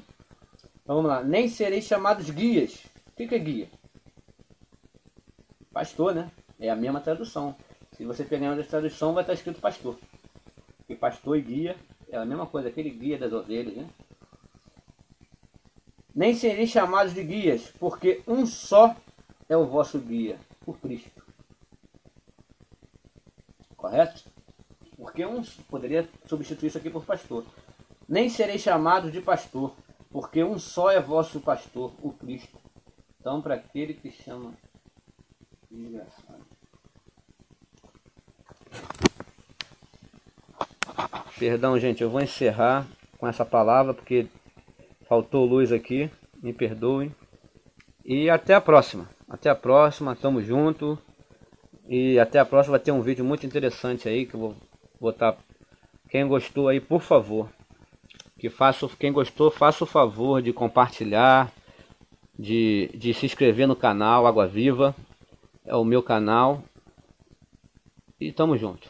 Então vamos lá. Nem sereis chamados guias. O que é guia? Pastor, né? É a mesma tradução. Se você pegar uma tradução, vai estar escrito pastor. Porque pastor e guia é a mesma coisa, aquele guia das ovelhas, né? Nem sereis chamados de guias, porque um só é o vosso guia, o Cristo. Correto? Porque um poderia substituir isso aqui por pastor. Nem sereis chamados de pastor, porque um só é vosso pastor, o Cristo. Então, para aquele que chama... Engraçado. Perdão, gente, eu vou encerrar com essa palavra, porque faltou luz aqui. Me perdoem. E até a próxima. Até a próxima, tamo junto. E até a próxima, vai ter um vídeo muito interessante aí, que eu vou botar. Quem gostou aí, por favor, quem gostou, faça o favor de compartilhar, de se inscrever no canal Água Viva. É o meu canal. E tamo junto.